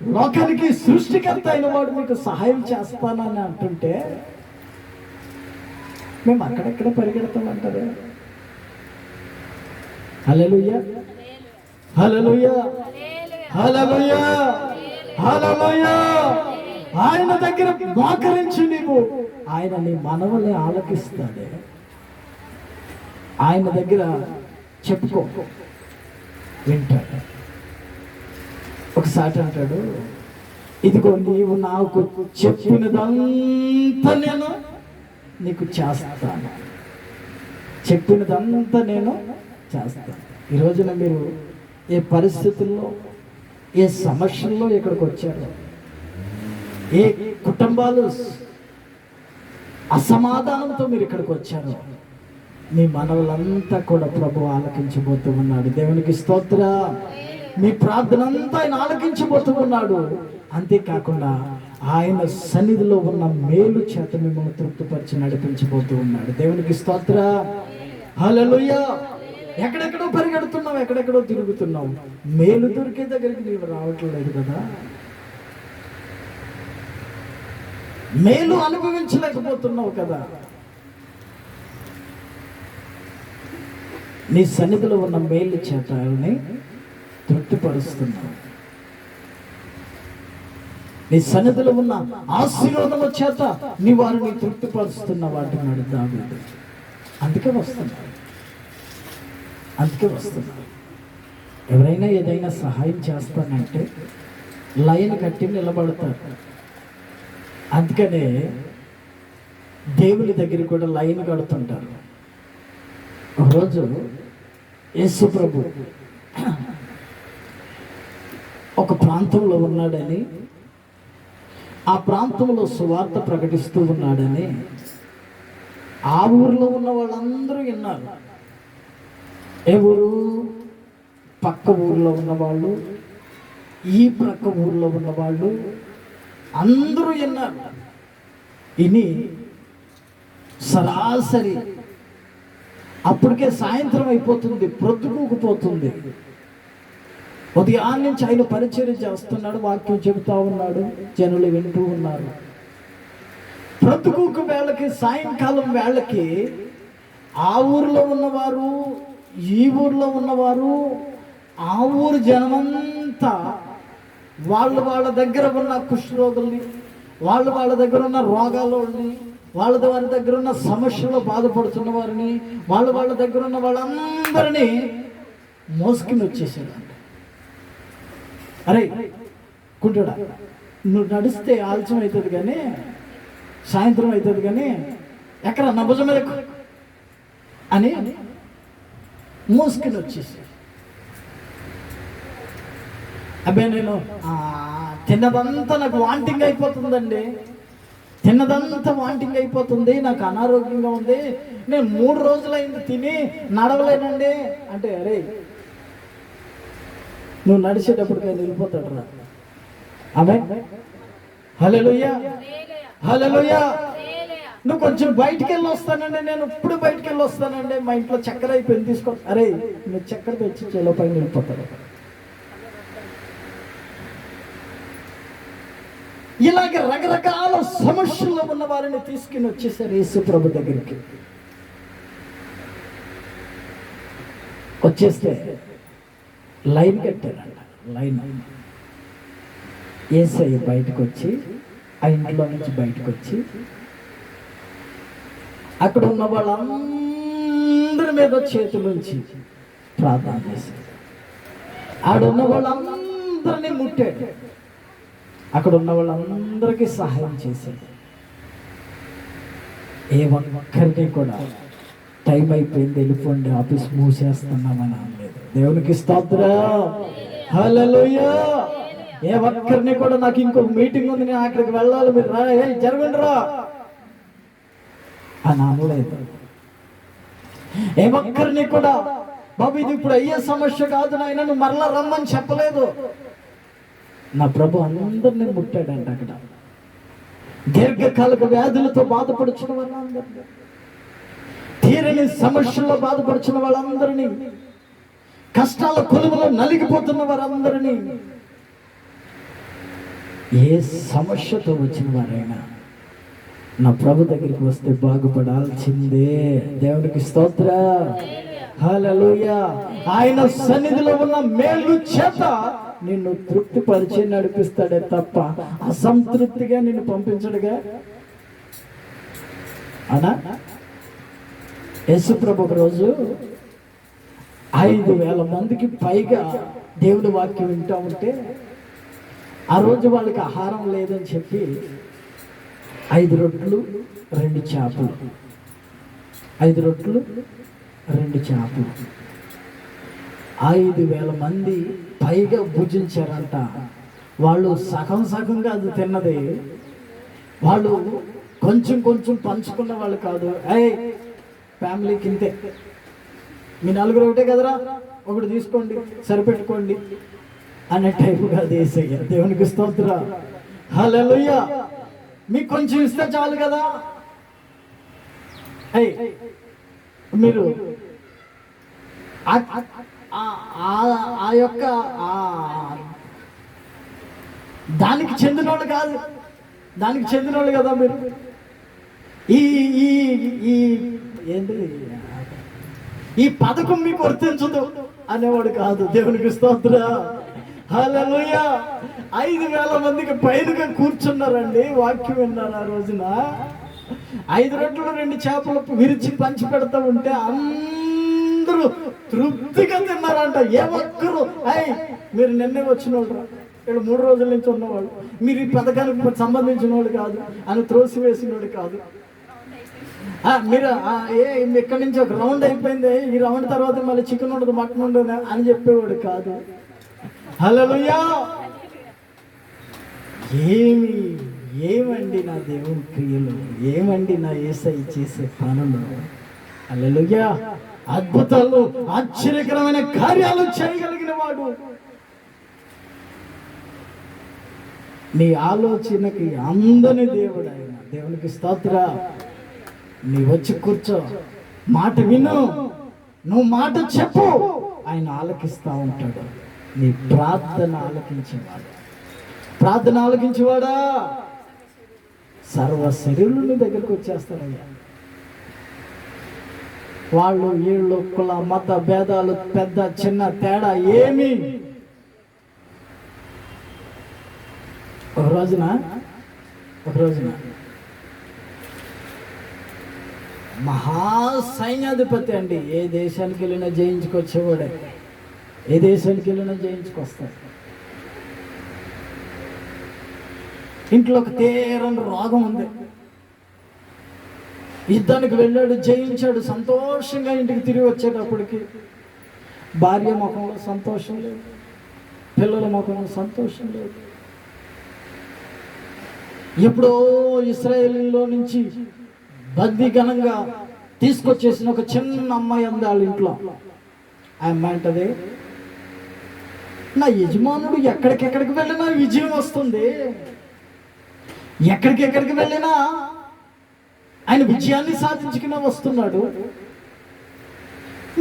లోకానికి సృష్టికర్త అయిన వాడు మీకు సహాయం చేస్తానని అంటుంటే మేము అక్కడెక్కడ పరిగెడతామంటారు. హల్లెలూయా, హల్లెలూయా, హల్లెలూయా, హల్లెలూయా. ఆయన దగ్గర మోకరించి నీవు, ఆయన నీ మనవల్ని ఆలకిస్తాడే. ఆయన దగ్గర చెప్పుకో, వింటాడు. ఒకసారి అంటాడు, ఇదిగో నీవు నాకు చెప్పినదంతా నేను నీకు చేస్తాను, చెప్పినదంతా నేను చేస్తాను. ఈ రోజున మీరు ఏ పరిస్థితుల్లో, ఏ సమస్యల్లో ఇక్కడికి వచ్చారో, ఏ కుటుంబాలు అసమాధానంతో మీరు ఇక్కడికి వచ్చారో, మీ మనవులంతా కూడా ప్రభు ఆలకించబోతూ ఉన్నాడు. దేవునికి స్తోత్ర. మీ ప్రార్థన అంతా ఆయన ఆలకించబోతూ ఉన్నాడు. అంతేకాకుండా ఆయన సన్నిధిలో ఉన్న మేలు చేత మిమ్మల్ని తృప్తిపరిచి నడిపించబోతూ ఉన్నాడు. దేవునికి స్తోత్ర. హల్లెలూయా. ఎక్కడెక్కడో పరిగెడుతున్నావు, ఎక్కడెక్కడో తిరుగుతున్నావు, మేలు దొరికే దగ్గరికి నీవు రావట్లేదు కదా. మేలు అనుభవించలేకపోతున్నావు కదా. నీ సన్నిధిలో ఉన్న మేలు చేత ఆయన్ని తృప్తిపరుస్తున్నావు. నీ సన్నిధిలో ఉన్న ఆశీర్వాదముల చేత నీ వారిని తృప్తిపరుస్తున్నావు అంటున్నాడు దావీదు. అందుకే వస్తున్నాడు, అందుకే వస్తున్నాడు. ఎవరైనా ఏదైనా సహాయం చేస్తానంటే లైన్ కట్టి నిలబడతారు. అందుకనే దేవుని దగ్గర కూడా లైన్ కడుతుంటారు. ఒకరోజు యేసు ప్రభు ఒక ప్రాంతంలో ఉన్నాడని, ఆ ప్రాంతంలో సువార్త ప్రకటిస్తూ ఉన్నాడని ఆ ఊరిలో ఉన్న వాళ్ళందరూ విన్నారు. ఏ ఊరు? పక్క ఊరిలో ఉన్నవాళ్ళు, ఈ ప్రక్క ఊరిలో ఉన్నవాళ్ళు అందరూ విన్నారు. విని సరాసరి అప్పటికే సాయంత్రం అయిపోతుంది, ప్రొద్దుకూకుపోతుంది. ఉదయాన్నే నుంచి ఆయన పరిచర్య చేస్తున్నాడు, వాక్యం చెబుతా ఉన్నాడు, జనులు వింటూ ఉన్నారు. ప్రొద్దుకూకు వేళకి, సాయంకాలం వేళకి ఆ ఊరిలో ఉన్నవారు, ఈ ఊరిలో ఉన్నవారు, ఆ ఊరు జనమంతా వాళ్ళ దగ్గర ఉన్న కుష్ఠరోగుల్ని, వాళ్ళ దగ్గర ఉన్న రోగాలని, వారి దగ్గర ఉన్న సమస్యలో బాధపడుతున్న వారిని, వాళ్ళ దగ్గర ఉన్న వాళ్ళందరినీ మోసుకుని వచ్చేసాడు. అరే కుంటుడా, నువ్వు నడిస్తే ఆలస్యం అవుతుంది కానీ, సాయంత్రం అవుతుంది కానీ, ఎక్కడ నా భుజం మీద అని మోసుకుని వచ్చేసి, అబ్బాయి నేను తిన్నదంతా నాకు వాంటింగ్ అయిపోతుందండి, తిన్నదంతా వాంటింగ్ అయిపోతుంది, నాకు అనారోగ్యంగా ఉంది, నేను 3 రోజులైంది తిని నడవలేనండి అంటే, అరే నువ్వు నడిచేటప్పటికైనా వెళ్ళిపోతాడు రా. ఆమె హల్లెలూయా, హల్లెలూయా. నువ్వు కొంచెం బయటికి వెళ్ళి వస్తానండి, నేను ఇప్పుడు బయటికి వెళ్ళి వస్తానండి, మా ఇంట్లో చక్కెర అయిపోయింది తీసుకో, అరే నువ్వు చక్కెర తెచ్చి చేలో పైన వెళ్ళిపోతాడు. ఇలాగ రకరకాల సమస్యల్లో ఉన్న వారిని తీసుకుని వచ్చేసారు యేసు ప్రభు దగ్గరికి. వచ్చేస్తే లైన్ కట్టారంట. లైన్ యేసయ్య బయటకు వచ్చి, ఆ ఇంట్లో నుంచి బయటకు వచ్చి, అక్కడ ఉన్న వాళ్ళందరి మీద చేతులుంచి ప్రార్థన చేశాడు. ఆడున్న వాళ్ళందరినీ ముట్టాడు, అక్కడ ఉన్న వాళ్ళందరికీ సహాయం చేశాడు. ఏ ఒక్కరికి కూడా టైం అయిపోయింది వెళ్ళిపోండి ఆఫీస్ మూసేస్తున్నామని అనలేదు. దేవునికి స్తోత్రం, హల్లెలూయా. ఏ ఒక్కరిని కూడా నాకు ఇంకొక మీటింగ్ ఉంది, నేను అక్కడికి వెళ్ళాలి, మీరు రా, జరగండి రా అని అనలేదు. ఏ ఒక్కరిని కూడా బాబు ఇది ఇప్పుడు అయ్యే సమస్య కాదు నాయన, నువ్వు మరలా రమ్మని చెప్పలేదు. నా ప్రభు అందరినీ ముట్టాడంట అక్కడ. దీర్ఘకాలిక వ్యాధులతో బాధపడుచున్న వాళ్ళందరినీ, తీరని సమస్యల్లో బాధపడుచున్న వాళ్ళందరినీ, కష్టాల కొలువులో నలిగిపోతున్న వారందరినీ, ఏ సమస్యతో వచ్చిన వారైనా నా ప్రభు దగ్గరికి వస్తే బాగుపడాల్సిందే. దేవునికి స్తోత్ర, హల్లెలూయా. ఆయన సన్నిధిలో ఉన్న మేలు చేత నిన్ను తృప్తిపరిచి నడిపిస్తాడే తప్ప అసంతృప్తిగా నిన్ను పంపించడుగా. అనా యేసు ప్రభు ఒక రోజు 5,000 మందికి పైగా దేవుని వాక్యం వింటూ ఉంటే, ఆ రోజు వాళ్ళకి ఆహారం లేదని చెప్పి 5 రొట్టెలు 2 చేపలు, 5 రొట్టెలు 2 చేపలు, 5,000 మంది పైగా భుజించారంట. వాళ్ళు సగం సగంగా అది తిన్నది. వాళ్ళు కొంచెం కొంచెం పంచుకున్న వాళ్ళు కాదు. ఫ్యామిలీకి ఇంతే, మీ 4 ఒకటే కదరా, ఒకటి తీసుకోండి సరిపెట్టుకోండి అనే టైపు కాదు యేసయ్య. దేవునికి స్తోత్ర, హల్లెలూయా. మీకు కొంచెం ఇస్తే చాలు కదా. మీరు ఆ యొక్క దానికి చెందినోళ్ళు కాదు, దానికి చెందినోళ్ళు కదా మీరు. ఈ ఈ ఈ ఏంటి ఈ పథకం మీకు వర్తించదు అనేవాడు కాదు. దేవునికి స్తోత్ర, హల్లెలూయా. 5,000 మందికి పైనగా కూర్చున్నారండి, వాక్యం విన్నారు. ఆ రోజున 5 రొట్టెలు 2 చేపలు విరిచి పంచి పెడతా ఉంటే అందరూ తృప్తిగా తిన్నారంట. ఏ ఒక్కరు మీరు నిన్నే వచ్చిన వాళ్ళు, ఇక్కడ 3 రోజుల నుంచి ఉన్నవాళ్ళు, మీరు ఈ పథకానికి సంబంధించిన వాళ్ళు కాదు అని త్రోసివేసినోడు కాదు. మీరు ఇక్కడి నుంచి ఒక రౌండ్ అయిపోయింది, ఈ రౌండ్ తర్వాత మళ్ళీ చికెన్ ఉండదు మటన్ ఉండదు అని చెప్పేవాడు కాదు. హల్లెలూయా. ఏమండి నా దేవుని క్రియలు, ఏమండి నా యేసయ్య చేసే పనులు. హల్లెలూయా. అద్భుతాలు, ఆశ్చర్యకరమైన కార్యాలు చేయగలిగిన వాడు. నీ ఆలోచనకి అందని దేవుడు ఆయన. దేవునికి స్తోత్ర. నీ వచ్చి కూర్చో, మాట విను, నువ్వు మాట చెప్పు, ఆయన ఆలకిస్తా ఉంటాడు. నీ ప్రార్థన ఆలకించేవాడు, ప్రార్థన ఆలకించేవాడా సర్వ శరీరులు నీ దగ్గరకు వచ్చేస్తారయ్యా. వాళ్ళు వీళ్ళు కుల మత భేదాలు పెద్ద చిన్న తేడా ఏమి. ఒక రోజున మహాసైన్యాధిపతి అండి, ఏ దేశానికి వెళ్ళినా జయించుకొచ్చేవాడే, ఏ దేశానికి వెళ్ళినా జయించుకొస్తాడు. ఇంట్లో ఒక తీరని రోగం ఉంది, యుద్ధానికి వెళ్ళాడు, జయించాడు, సంతోషంగా ఇంటికి తిరిగి వచ్చేటప్పటికి భార్య ముఖంలో సంతోషం లేదు, పిల్లల ముఖంలో సంతోషం లేదు. ఎప్పుడో ఇశ్రాయేలులో నుంచి బందీగణంగా తీసుకొచ్చేసిన ఒక చిన్న అమ్మాయి ఉంది వాళ్ళ ఇంట్లో. ఆ అమ్మాయి అంటది, నా యజమానుడు ఎక్కడికెక్కడికి వెళ్ళినా విజయం వస్తుంది, ఎక్కడికెక్కడికి వెళ్ళినా ఆయన విజయాన్ని సాధించుకునే వస్తున్నాడు.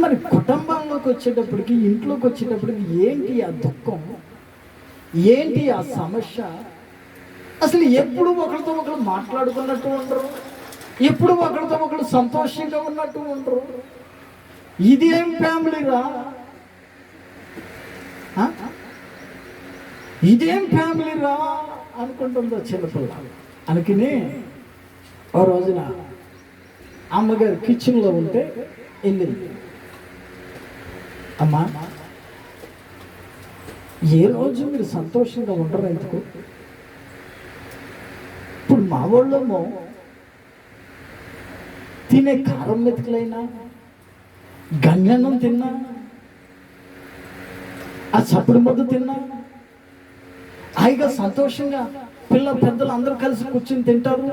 మరి కుటుంబంలోకి వచ్చేటప్పటికి, ఇంట్లోకి వచ్చేటప్పటికి ఏంటి ఆ దుఃఖం, ఏంటి ఆ సమస్య? అసలు ఎప్పుడు ఒకరితో ఒకరు మాట్లాడుకున్నట్టు ఉండరు, ఎప్పుడు ఒకరితో ఒకరు సంతోషంగా ఉన్నట్టు ఉండరు. ఇదేం ఫ్యామిలీరా, ఇదేం ఫ్యామిలీరా అనుకుంటుందో చిన్నపిల్ల. అనుకుని ఓ రోజున అమ్మగారు కిచెన్లో ఉంటే వెళ్ళింది. అమ్మా, ఏ రోజు మీరు సంతోషంగా ఉండరు ఎందుకు? ఇప్పుడు మా వాళ్ళేమో తినే కారం మెతుకులైనా, గంగన్నం తిన్నా, ఆ చప్పుడు ముద్ద తిన్నా, హాయిగా సంతోషంగా పిల్ల పెద్దలు అందరూ కలిసి కూర్చుని తింటారు,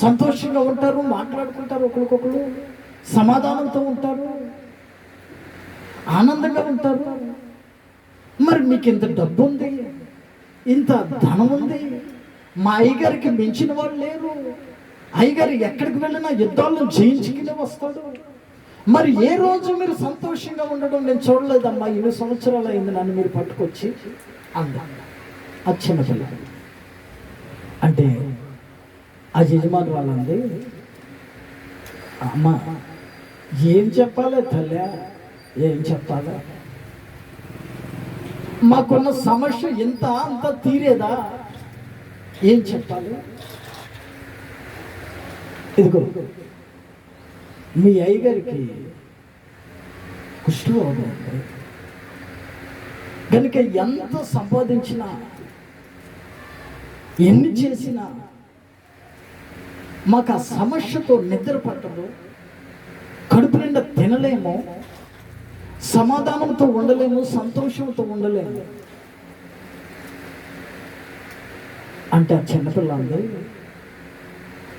సంతోషంగా ఉంటారు, మాట్లాడుకుంటారు, ఒకరికొకరు సమాధానంతో ఉంటారు, ఆనందంగా ఉంటారు. మరి మీకు ఇంత డబ్బు ఉంది, ఇంత ధనం ఉంది, మా అయ్యగారికి మించిన వాళ్ళు లేరు, అయ్యగారు ఎక్కడికి వెళ్ళినా యుద్ధాలను జయించుకుని వస్తాడు. మరి ఏ రోజు మీరు సంతోషంగా ఉండడం నేను చూడలేదమ్మా, 7 సంవత్సరాలు అయింది నన్ను మీరు పట్టుకొచ్చి అందా ఆ చిన్నపిల్ల. అంటే ఆ యజమాని వాళ్ళంది, అమ్మ ఏం చెప్పాలి తల్లి, ఏం చెప్పాలి, మాకున్న సమస్య ఇంత అంత తీరేదా, ఏం చెప్పాలి? ఇదిగో మీ అయ్యగారికి కుష్ఠరోగం ఉంది కనుక ఎంత సంపాదించినా ఎన్ని చేసినా మాకు ఆ సమస్యతో నిద్ర పట్టదు, కడుపు నిండా తినలేము, సమాధానంతో ఉండలేము, సంతోషంతో ఉండలేము అంటే ఆ చిన్నపిల్ల అంది,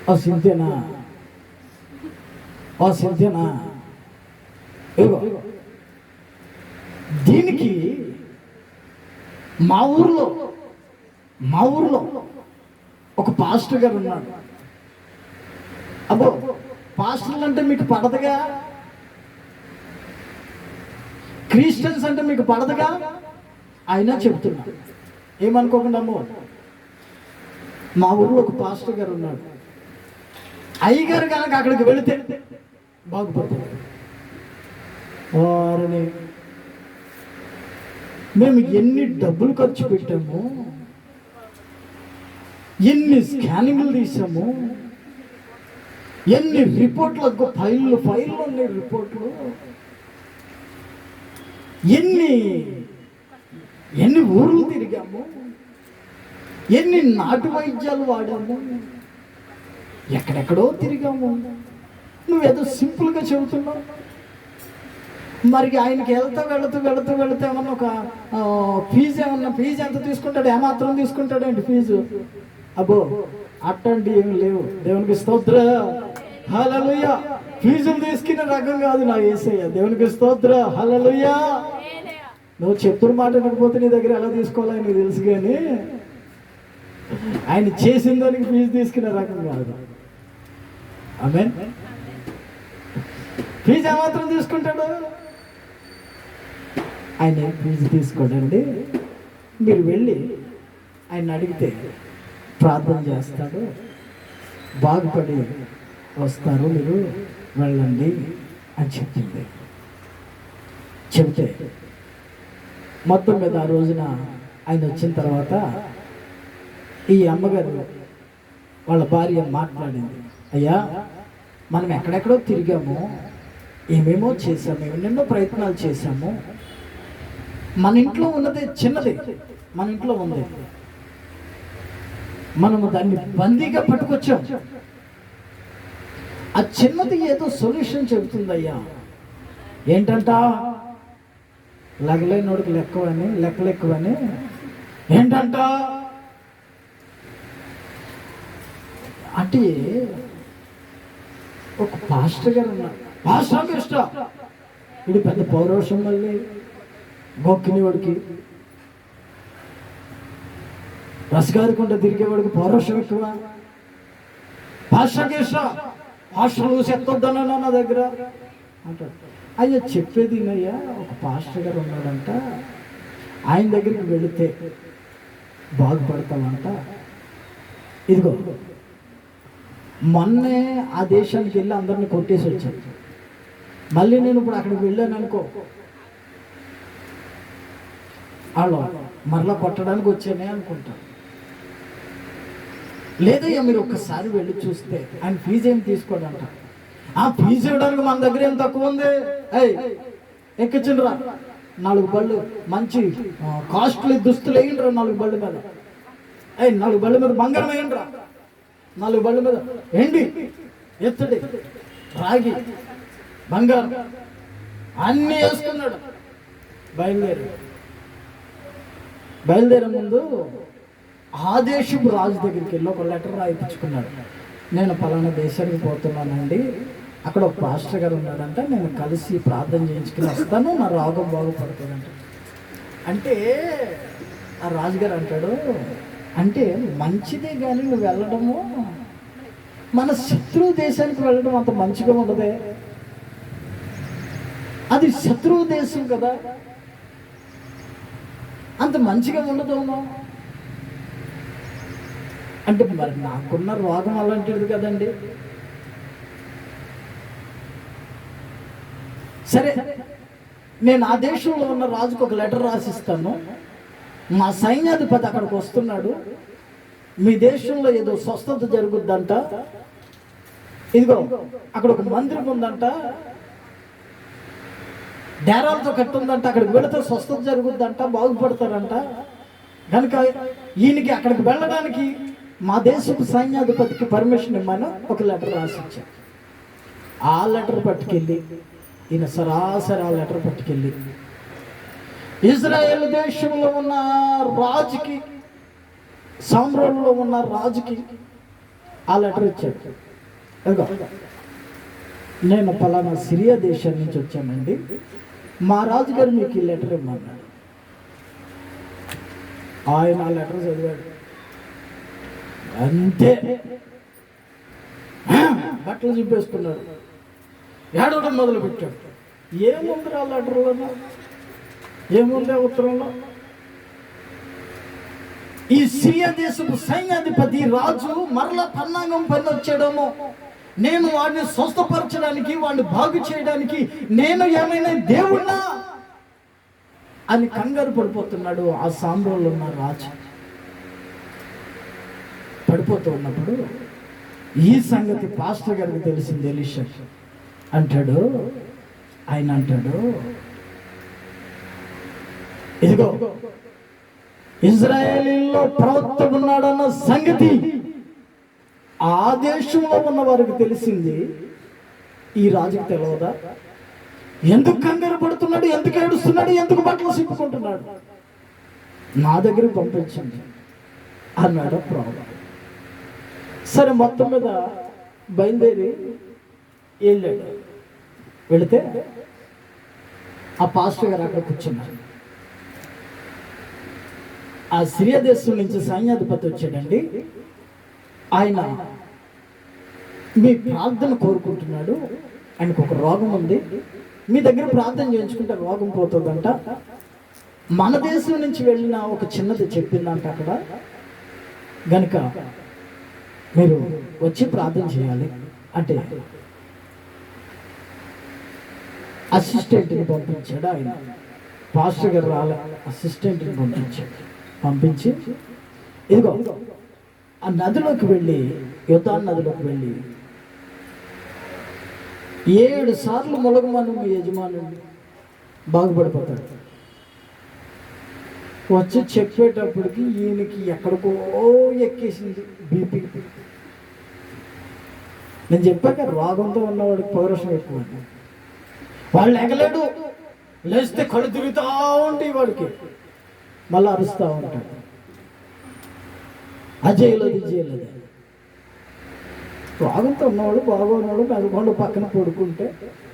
ఆ సింతేనా, ఆ సింతేనా, ఇగో దీనికి మా ఊర్లో ఒక పాస్టర్ గారు ఉన్నాడు. అబ్బో పాస్టర్లు అంటే మీకు పడదుగా, క్రిస్టియన్స్ అంటే మీకు పడదుగా, అయినా చెప్తున్నా ఏమనుకోకుండా, మా ఊర్లో ఒక పాస్టర్ గారు ఉన్నాడు, అయ్యగారు కనుక అక్కడికి వెళితే బాగుపడుతుంది. వారిని మేము ఎన్ని డబ్బులు ఖర్చు పెట్టాము, ఎన్ని స్కానింగ్లు తీసాము, ఎన్ని రిపోర్ట్లకు ఫైళ్ళు ఉన్నాయి రిపోర్ట్లు, ఎన్ని ఊర్లు తిరిగాము, ఎన్ని నాటు వైద్యాలు వాడాము, ఎక్కడెక్కడో తిరిగాము. నువ్వేదో సింపుల్గా చెబుతున్నావు. మరి ఆయనకి వెళుతూ ఏమన్నా ఒక ఫీజు ఎంత తీసుకుంటాడు, ఏమాత్రం తీసుకుంటాడు అండి ఫీజు? అబ్బో అట్టండి ఏమి లేవు. దేవునికి స్తోత్ర, హల్లెలూయా. ఫీజులు తీసుకునే రకం కాదు నా యేసయ్య. దేవునికి స్తోత్ర, హల్లెలూయా. నువ్వు చెప్పుడు మాట వినకపోతే నీ దగ్గర ఎలా తీసుకోవాలో నీకు తెలుసు, కానీ ఆయన చేసిన దానికి ఫీజు తీసుకునే రకం కాదు. ఆమేన్. ఫీజు ఏమాత్రం తీసుకుంటాడు? ఆయన ఫీజు తీసుకోడండి. మీరు వెళ్ళి ఆయన అడిగితే ప్రార్థన చేస్తాడు, బాగుపడి వస్తారు, మీరు వెళ్ళండి అని చెప్పింది. చెబితే మొత్తం మీద ఆ రోజున ఆయన వచ్చిన తర్వాత ఈ అమ్మగారు వాళ్ళ భార్య మాట్లాడింది, అయ్యా మనం ఎక్కడెక్కడో తిరిగాము, ఏమేమో చేసాము, ఎన్నెన్నో ప్రయత్నాలు చేశాము, మన ఇంట్లో ఉన్నది చిన్నది, మన ఇంట్లో ఉంది, మనము దాన్ని బందీగా పట్టుకొచ్చాం, ఆ చిన్నది ఏదో సొల్యూషన్ చెబుతుందయ్యా. ఏంటంట? లెగలేనోడికి లెక్కలు ఎక్కువని. ఏంటంట అంటే ఒక పాస్టర్ గారు ఉన్నారు, పాస్టర్ ఇష్టం, ఇది పెద్ద పౌరోషం, మళ్ళీ గొక్కినవాడికి, రసగారుకుంటా తిరిగేవాడికి పౌరోషం ఎక్కువ. పాస్టర్కి ఇష్టం, పాస్టర్లు చెత్తొద్దన్నా నా దగ్గర అంటాడు. అయ్యా చెప్పేది అయ్యా, ఒక పాస్టర్ గారు ఉన్నాడంట, ఆయన దగ్గరికి వెళితే బాగుపడతామంట. ఇదిగో మొన్నే ఆ దేశానికి వెళ్ళి అందరిని కొట్టేసి వచ్చాను, మళ్ళీ నేను ఇప్పుడు అక్కడికి వెళ్ళాను అనుకో, వాళ్ళు మరలా కొట్టడానికి వచ్చానే అనుకుంటాను. లేదయ్యా మీరు ఒక్కసారి వెళ్ళి చూస్తే ఆయన ఫీజు ఏం తీసుకోడంట. ఆ ఫీజు ఇవ్వడానికి మన దగ్గర ఏం తక్కువ ఉంది? ఎక్కించండిరా 4 బళ్ళు, మంచి కాస్ట్లీ దుస్తులు వేయండిరా 4 బళ్ళ మీద, 4 బళ్ళ మీద బంగారం వేయండిరా, 4 బళ్ళ మీద ఎండి ఎత్తడి రాగి బంగారం అన్నీ వేసుకున్నాడు. బయలుదేరే ముందు ఆ దేశపు రాజు దగ్గరికి వెళ్ళి ఒక లెటర్ రాయించుకున్నాడు. నేను పలానా దేశానికి పోతున్నానండి, అక్కడ ఒక పాస్టర్ గారు ఉన్నాడంట, నేను కలిసి ప్రార్థన చేయించుకుని వస్తాను, నా రోగం బాగుపడుతుందంట. అంటే ఆ రాజుగారు అంటాడు, అంటే మంచిదే కానీ నువ్వు వెళ్ళడము మన శత్రువు దేశానికి వెళ్ళడం అంత మంచిగా ఉండదే, అది శత్రువు దేశం కదా, అంత మంచిగా ఉండదేమో అంటే. మరి నాకున్న రోగం అలాంటిది కదండి. సరే, నేను ఆ దేశంలో ఉన్న రాజుకు ఒక లెటర్ రాసిస్తాను, మా సైన్యాధిపతి అక్కడికి వస్తున్నాడు, మీ దేశంలో ఏదో స్వస్థత జరుగుద్దంట, ఇదిగో అక్కడ ఒక మందిరం ఉందంట, డేరాలతో కట్టుందంట, అక్కడికి వెళితే స్వస్థత జరుగుద్దంట, బాగుపడతారంట, కనుక ఈయనకి అక్కడికి వెళ్ళడానికి మా దేశపు సైన్యాధిపతికి పర్మిషన్ ఇమ్మని ఒక లెటర్ రాసిచ్చాను. ఆ లెటర్ పట్టుకెళ్ళి ఈయన సరాసరి ఆ లెటర్ పట్టుకెళ్ళి ఇజ్రాయేల్ దేశంలో ఉన్న రాజుకి, సామ్రాజ్యంలో ఉన్న రాజుకి ఆ లెటర్ ఇచ్చాడు. నేను పలానా సిరియా దేశం నుంచి వచ్చానండి, మా రాజుగారు మీకు ఈ లెటర్ ఇమ్మన్నాడు. ఆయన ఆ లెటర్ చదివాడు, అంతే బట్టలు చింపేసుకున్నాడు, ఏడవడం మొదలు పెట్టాడు. ఏముంది ఆ లెటర్లో, ఏముంది ఉత్తరంలో? ఈ సిరియా దేశపు సైన్యాధిపతి రాజు మరలా పన్నాగం పని వచ్చాడేమో, నేను వాడిని స్వస్థపరచడానికి, వాడిని బాగు చేయడానికి నేను ఏమైనా దేవుణ్ణా అని కంగారు పడిపోతున్నాడు. ఆ సామ్రాజ్యంలో ఉన్న రాజు పడిపోతూ ఉన్నప్పుడు ఈ సంగతి పాస్టర్ గారికి తెలిసింది. ఎలీషా అంటాడు, ఆయన అంటాడు, ఇదిగో ఇజ్రాయేలీలో ప్రవక్త ఉన్నాడన్న సంగతి ఆ దేశంలో ఉన్న వారికి తెలిసింది, ఈ రాజుకి తెలియదా? ఎందుకు కంగారు పడుతున్నాడు, ఎందుకు ఏడుస్తున్నాడు, ఎందుకు బట్టలు సిప్పుకుంటున్నాడు? నా దగ్గరికి పంపించండి అన్నాడు ప్రవక్త. సరే, మొత్తం మీద బయలుదేరి వెళ్ళాడు. వెళితే ఆ పాస్టర్ గారు అక్కడ కూర్చున్నారు. ఆ సిరియా దేశం నుంచి సైన్యాధిపతి వచ్చాడండి. ఆయన మీ ప్రార్థన కోరుకుంటున్నాడు, ఆయనకు ఒక రోగం ఉంది, మీ దగ్గర ప్రార్థన చేయించుకుంటే రోగం పోతుందంట. మన దేశం నుంచి వెళ్ళిన ఒక చిన్నది చెప్పిందంట అక్కడ, గనుక మీరు వచ్చి ప్రార్థన చేయాలి అంటే అసిస్టెంట్ని పంపించాడు ఆయన. పాస్టర్ గారు రాలే, అసిస్టెంట్ని పంపించి ఇదిగో ఆ నదిలోకి వెళ్ళి, యోర్దాను నదిలోకి వెళ్ళి 7 సార్లు మొలగమను మీ యజమానుడు బాగుపడిపోతాడు. వచ్చి చెప్పేటప్పటికి ఈయనకి ఎక్కడికో ఎక్కేసింది బీపీ. నేను చెప్పాక రోగంతో ఉన్నవాడికి పౌరుషం ఎక్కువ, వాళ్ళు ఎగలేడు, లేస్తే కళ్ళు తిరుగుతూ ఉంటాయి వాడికి, మళ్ళీ అరుస్తూ ఉంటాడు, అజయలేదు ఇజయలేదు. రోగంతో ఉన్నవాడు బాగున్నాడు నలుగొండ పక్కన పడుకుంటే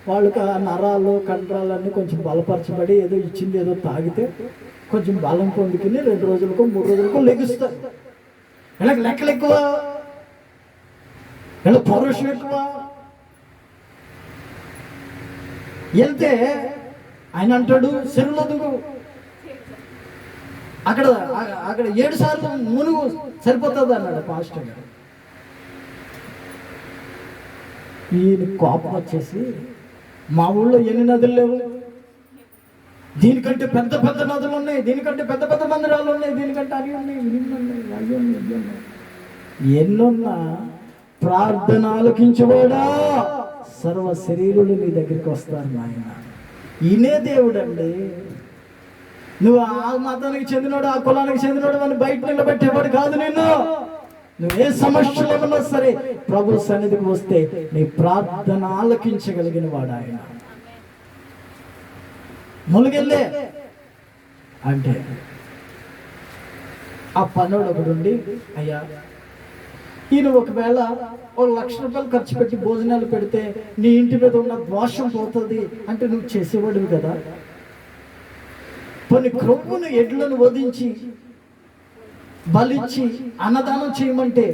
వాళ్ళకి ఆ నరాలు కండరాలన్నీ కొంచెం బలపరచబడి ఏదో ఇచ్చింది ఏదో తాగితే కొంచెం బలం పొందుకుని 2 రోజులకో 3 రోజులకో లెగుస్తారు. వీళ్ళకి లెక్కలు ఎక్కువ, వీళ్ళ పౌరుషం ఎక్కువ. వెళ్తే ఆయన అంటాడు, చెరువులో దిగు, అక్కడ 7 సార్లు మునుగు సరిపోతుంది అన్నాడు పాస్టర్ గారు. ఈయన కోపం వచ్చేసి, మా ఊళ్ళో ఎన్ని నదులు లేవు, దీనికంటే పెద్ద పెద్ద నదులు ఉన్నాయి, దీనికంటే పెద్ద పెద్ద మందిరాలు ఉన్నాయి, దీనికంటే అవి ఉన్నాయి, అవి ఉన్నాయి, ఎన్నున్నా ప్రార్థన ఆలకించబోడా సర్వ శరీరులు నీ దగ్గరికి వస్తారు నాయన. ఈయనే దేవుడు అండి. నువ్వు ఆ మతానికి చెందినోడు, ఆ కులానికి చెందినోడు అని బయట నిలబెట్టేవాడు కాదు. నువ్వు ఏ సమస్యలు ఏమన్నా సరే ప్రభు సన్నిధికి వస్తే నీ ప్రార్థన ఆలకించగలిగిన వాడు ఆయన. ములుగెళ్ళే అంటే ఆ పనుడు ఒకడుండి, అయ్యా ఈయన ఒకవేళ 1 లక్ష రూపాయలు ఖర్చు పెట్టి భోజనాలు పెడితే నీ ఇంటి మీద ఉన్న దోషం పోతుంది అంటే నువ్వు చేసేవాడివి కదా. కొన్ని క్రొవ్వును ఎడ్లను వధించి బలిచ్చి అన్నదానం చేయమంటే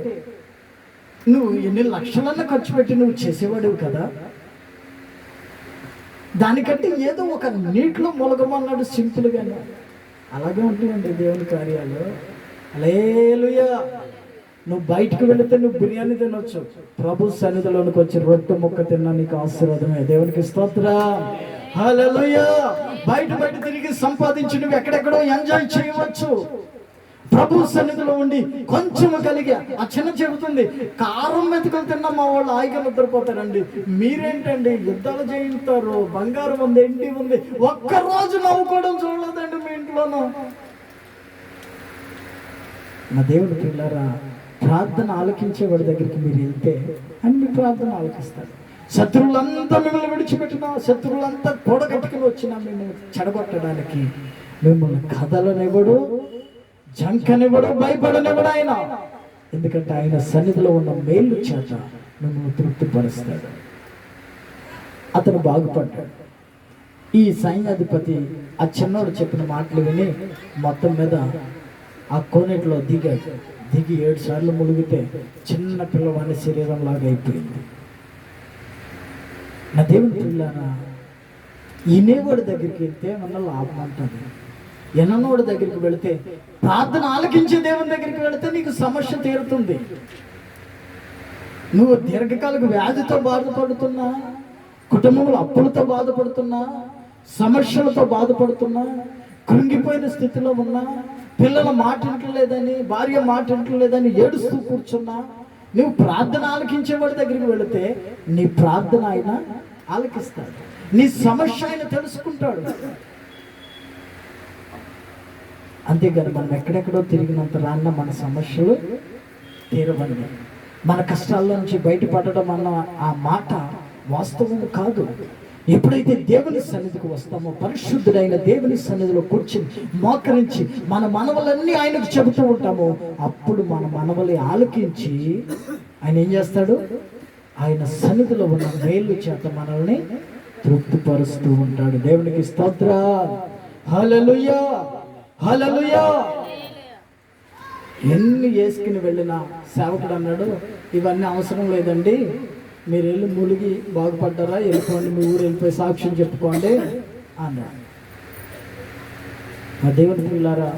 నువ్వు ఎన్ని లక్షలన్నా ఖర్చు పెట్టి నువ్వు చేసేవాడివి కదా. దానికంటే ఏదో ఒక నీటిలో మొలగమన్నాడు సింపుల్గానే. అలాగే ఉంటాయండి దేవుని కార్యాలు. హల్లెలూయా. నువ్వు బయటకు వెళితే నువ్వు బిర్యానీ తినొచ్చు, ప్రభు సన్నిధిలోనికి వచ్చి రొట్టె ముక్క తిన్నా నీకు ఆశీర్వాదమే. దేవునికి స్తోత్రం. హల్లెలూయా. బయట తిరిగి సంపాదించి నువ్వు ఎక్కడెక్కడో ఎంజాయ్ చేయవచ్చు. ప్రభు సన్నిధిలో ఉండి కొంచెము కలిగి ఆ చిన్న చెబుతుంది, కారం మెతుకులు తిన్నా మా వాళ్ళు హాయిగా నిద్రపోతారండి. మీరేంటండి యుద్ధాలు చేయిస్తారు, బంగారం ఉంది, ఇంటి ఉంది, ఒక్కరోజు నవ్వుకోవడం చూడలేదండి మీ ఇంట్లోనూ. నా దేవుడి పిల్లరా, ప్రార్థన ఆలకించేవాడి దగ్గరికి మీరు వెళ్తే అన్ని ప్రార్థన ఆలకిస్తారు. శత్రువులంతా మిమ్మల్ని విడిచిపెట్టినా, శత్రువులంతా కూడగట్టుకుని వచ్చినా మిమ్మల్ని చెడగొట్టడానికి మిమ్మల్ని కథలనివ్వడు, జంకనివ్వడు, భయపడనివ్వడు ఆయన. ఎందుకంటే ఆయన సన్నిధిలో ఉన్న మేలు చేత మిమ్మల్ని తృప్తిపరుస్తాడు. అతను బాగుపడ్డాడు. ఈ సైన్యాధిపతి ఆ చిన్నోడు చెప్పిన మాటలు విని మొత్తం మీద ఆ కోనేటిలో దిగాడు. దిగి 7 సార్లు మునిగితే చిన్న పిల్లవాడి శరీరం లాగా అయిపోయింది. నా దేవుని పిల్లరా, ఈనేవాడి దగ్గరికి వెళ్తే మన లాభం ఉంటుంది. ఎన్నోడి దగ్గరికి వెళితే, ప్రార్థన ఆలకించే దేవుని దగ్గరికి వెళితే నీకు సమస్య తీరుతుంది. నువ్వు దీర్ఘకాలిక వ్యాధితో బాధపడుతున్నా, కుటుంబంలో అప్పులతో బాధపడుతున్నా, సమస్యలతో బాధపడుతున్నా, కృంగిపోయిన స్థితిలో ఉన్నా, పిల్లల మాట వింటలేదని, భార్య మాట వింటలేదని ఏడుస్తూ కూర్చున్నా, నువ్వు ప్రార్థన ఆలకించేవాడి దగ్గరికి వెళితే నీ ప్రార్థన ఆయన ఆలకిస్తాడు. నీ సమస్య ఆయన తెలుసుకుంటాడు. అంతేగాని మనం ఎక్కడెక్కడో తిరిగినంత రాన్న మన సమస్యలు తీరవండి. మన కష్టాల్లో నుంచి బయటపడడం అన్న ఆ మాట వాస్తవం కాదు. ఎప్పుడైతే దేవుని సన్నిధికి వస్తామో, పరిశుద్ధుడైన దేవుని సన్నిధిలో కూర్చుని మోకరించి మన మనవలన్నీ ఆయనకు చెబుతూ ఉంటామో, అప్పుడు మన మనవలి ఆలకించి ఆయన ఏం చేస్తాడు? ఆయన సన్నిధిలో ఉన్న మేలు చేత మనల్ని తృప్తిపరుస్తూ ఉంటాడు. దేవునికి స్తోత్రం. హల్లెలూయా, హల్లెలూయా. ఎన్ని వేసుకుని వెళ్ళిన సేవకుడు అన్నాడు, ఇవన్నీ అవసరం లేదండి, మీరు వెళ్ళి ములిగి బాగుపడ్డారా, వెళ్ళిపోండి, మీ ఊరు వెళ్ళిపోయి సాక్ష్యం చెప్పుకోండి అన్నాడు. మా దేవుని పిల్లారా,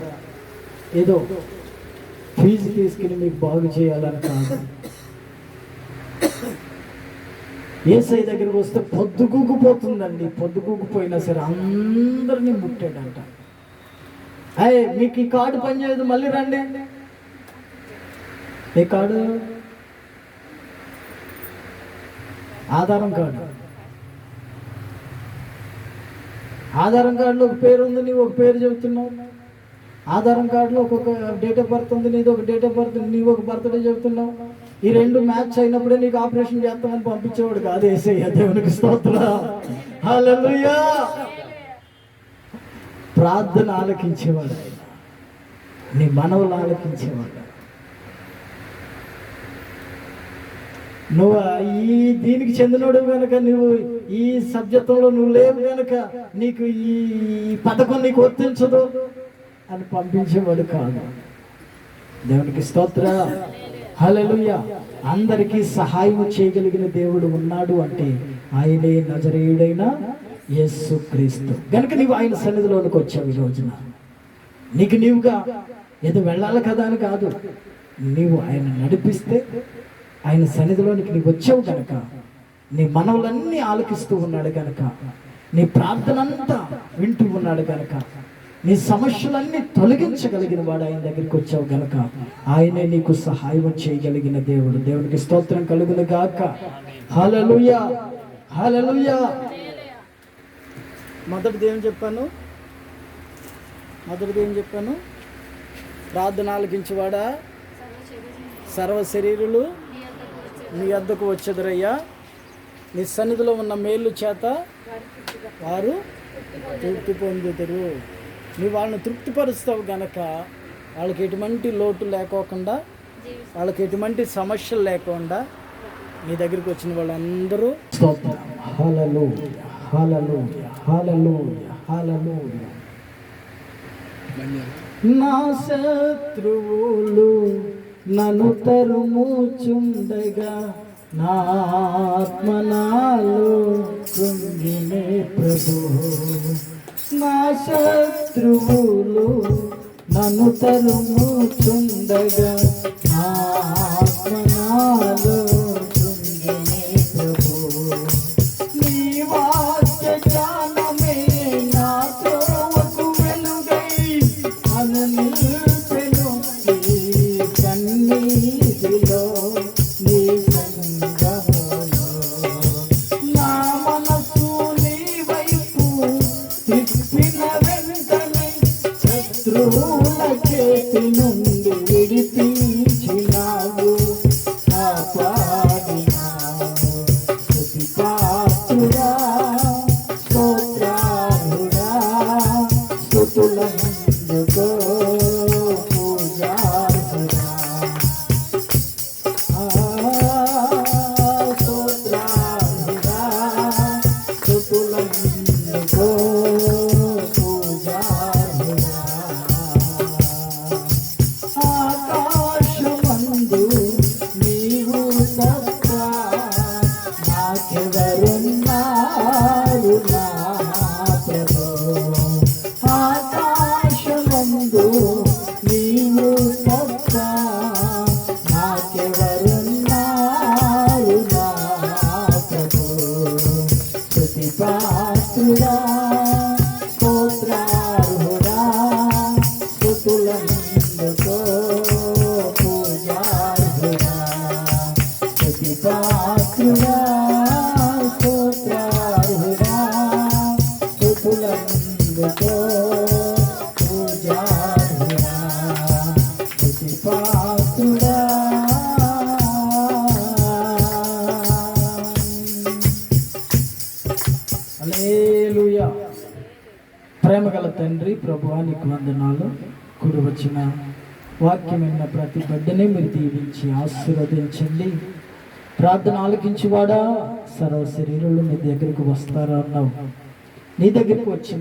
ఏదో ఫీజు తీసుకుని మీకు బాగు చేయాలని కాదు. యేసయ్య దగ్గరికి వస్తే పొద్దుగూకుపోతుందండి. పొద్దుగూకుపోయినా సరే అందరినీ ముట్టాడంట. అయ్యే మీకు ఈ కార్డు పనిచేయదు, మళ్ళీ రండి. ఏ కార్డు? ఆధారం కార్డు. ఆధారం కార్డులో ఒక పేరు ఉంది, నీవు ఒక పేరు చెబుతున్నావు. ఆధారం కార్డులో ఒక్కొక్క డేట్ ఆఫ్ బర్త్ ఉంది, నీది ఒక డేట్ ఆఫ్ బర్త్, నీవు ఒక బర్త్డే చెబుతున్నావు. ఈ రెండు మ్యాచ్ అయినప్పుడే నీకు ఆపరేషన్ చేస్తామని పంపించేవాడు కాదు యేసయ్య. దేవునికి స్తోత్రం. హల్లెలూయా. ప్రార్థన ఆలకించేవాడు, నీ మనవులు ఆలకించేవాడు. నువ్వు ఈ దీనికి చెందినోడు కనుక, నువ్వు ఈ సబ్జెక్టులో నువ్వు లేవు కనుక నీకు ఈ పథకం నీకు వర్తించదు అని పంపించేవాడు కాదు. దేవునికి స్తోత్రం. హల్లెలూయా. అందరికీ సహాయం చేయగలిగిన దేవుడు ఉన్నాడు అంటే ఆయనే నజరేయుడైన యేసుక్రీస్తు. కనుక నీవు ఆయన సన్నిధిలోనికి వచ్చావు. ఈ రోజున నీకు నీవుగా ఏదో వెళ్ళాలి కదా అని కాదు, నీవు ఆయన నడిపిస్తే ఆయన సన్నిధిలోనికి నీవు వచ్చావు కనుక, నీ మనవులన్నీ ఆలకిస్తూ ఉన్నాడు కనుక, నీ ప్రార్థన అంతా వింటూ ఉన్నాడు కనుక, నీ సమస్యలన్నీ తొలగించగలిగిన వాడు ఆయన దగ్గరికి వచ్చావు కనుక, ఆయనే నీకు సహాయం చేయగలిగిన దేవుడు. దేవునికి స్తోత్రం కలుగును గాక. హల్లెలూయా, హల్లెలూయా. మొదటిది ఏం చెప్పాను? ప్రార్థన ఆలకించేవాడా, సర్వ శరీరులు నీ వద్దకు వచ్చెదరయ్యా, నీ సన్నిధిలో ఉన్న మేలు చేత వారు తృప్తి పొందుతారు. నీ వాళ్ళని తృప్తిపరుస్తావు గనక వాళ్ళకి ఎటువంటి లోటు లేకోకుండా, వాళ్ళకి ఎటువంటి సమస్యలు లేకుండా నీ దగ్గరికి వచ్చిన వాళ్ళందరూ నా శత్రువులు నన్ను తరుముచుండగా నా ఆత్మ నాలో కృంగినే ప్రభువు. నా శత్రువులు నన్ను తరుముచుండగా నా ఆత్మ నాలో కృంగినే ప్రభువు. నీ వాక్య జ్ఞానమే నా త్రోవకు వెలుగై నన్ను నిలిపెను ఈ సన్నిధిలో నీ సంగములో. నా మనసు నీ వైపు తిప్పిన వెంటనే శత్రువుల చేతి నుండి విడిపించినావు, కాపాడినావు. స్తుతి పాత్రుడా, స్తోత్రార్హుడా, స్తుతులందుకో పూజార్హుడా. స్తోత్రార్హుడా, స్తుతులందుకో పూజార్హుడా. ఆకాశమందు నీవు తప్ప నాకెవరున్నారు నా ప్రభు. ఆకాశమందు నీవు తప్ప నాకెవరున్నారు నా ప్రభు. స్తుతి పాత్రుడా, స్తోత్రార్హుడా, స్తుతులందుకో పూజార్హుడా. స్తుతి పాత్రుడా, స్తోత్రార్హుడా, స్తుతులందుకో పూజార్హుడా. స్తుతి పాత్రుడా. హల్లెలూయా. ప్రేమగల తండ్రి ప్రభువా, నీకు వందనాలు. కూడి వచ్చిన వాక్యం విన్న ప్రతి బిడ్డని మీరు దీవించి ఆశీర్వదించండి. ప్రార్థన ఆలకించువాడా, సర్వ శరీరంలో నీ దగ్గరకు వస్తారా అన్నావు. నీ దగ్గరికి వచ్చిన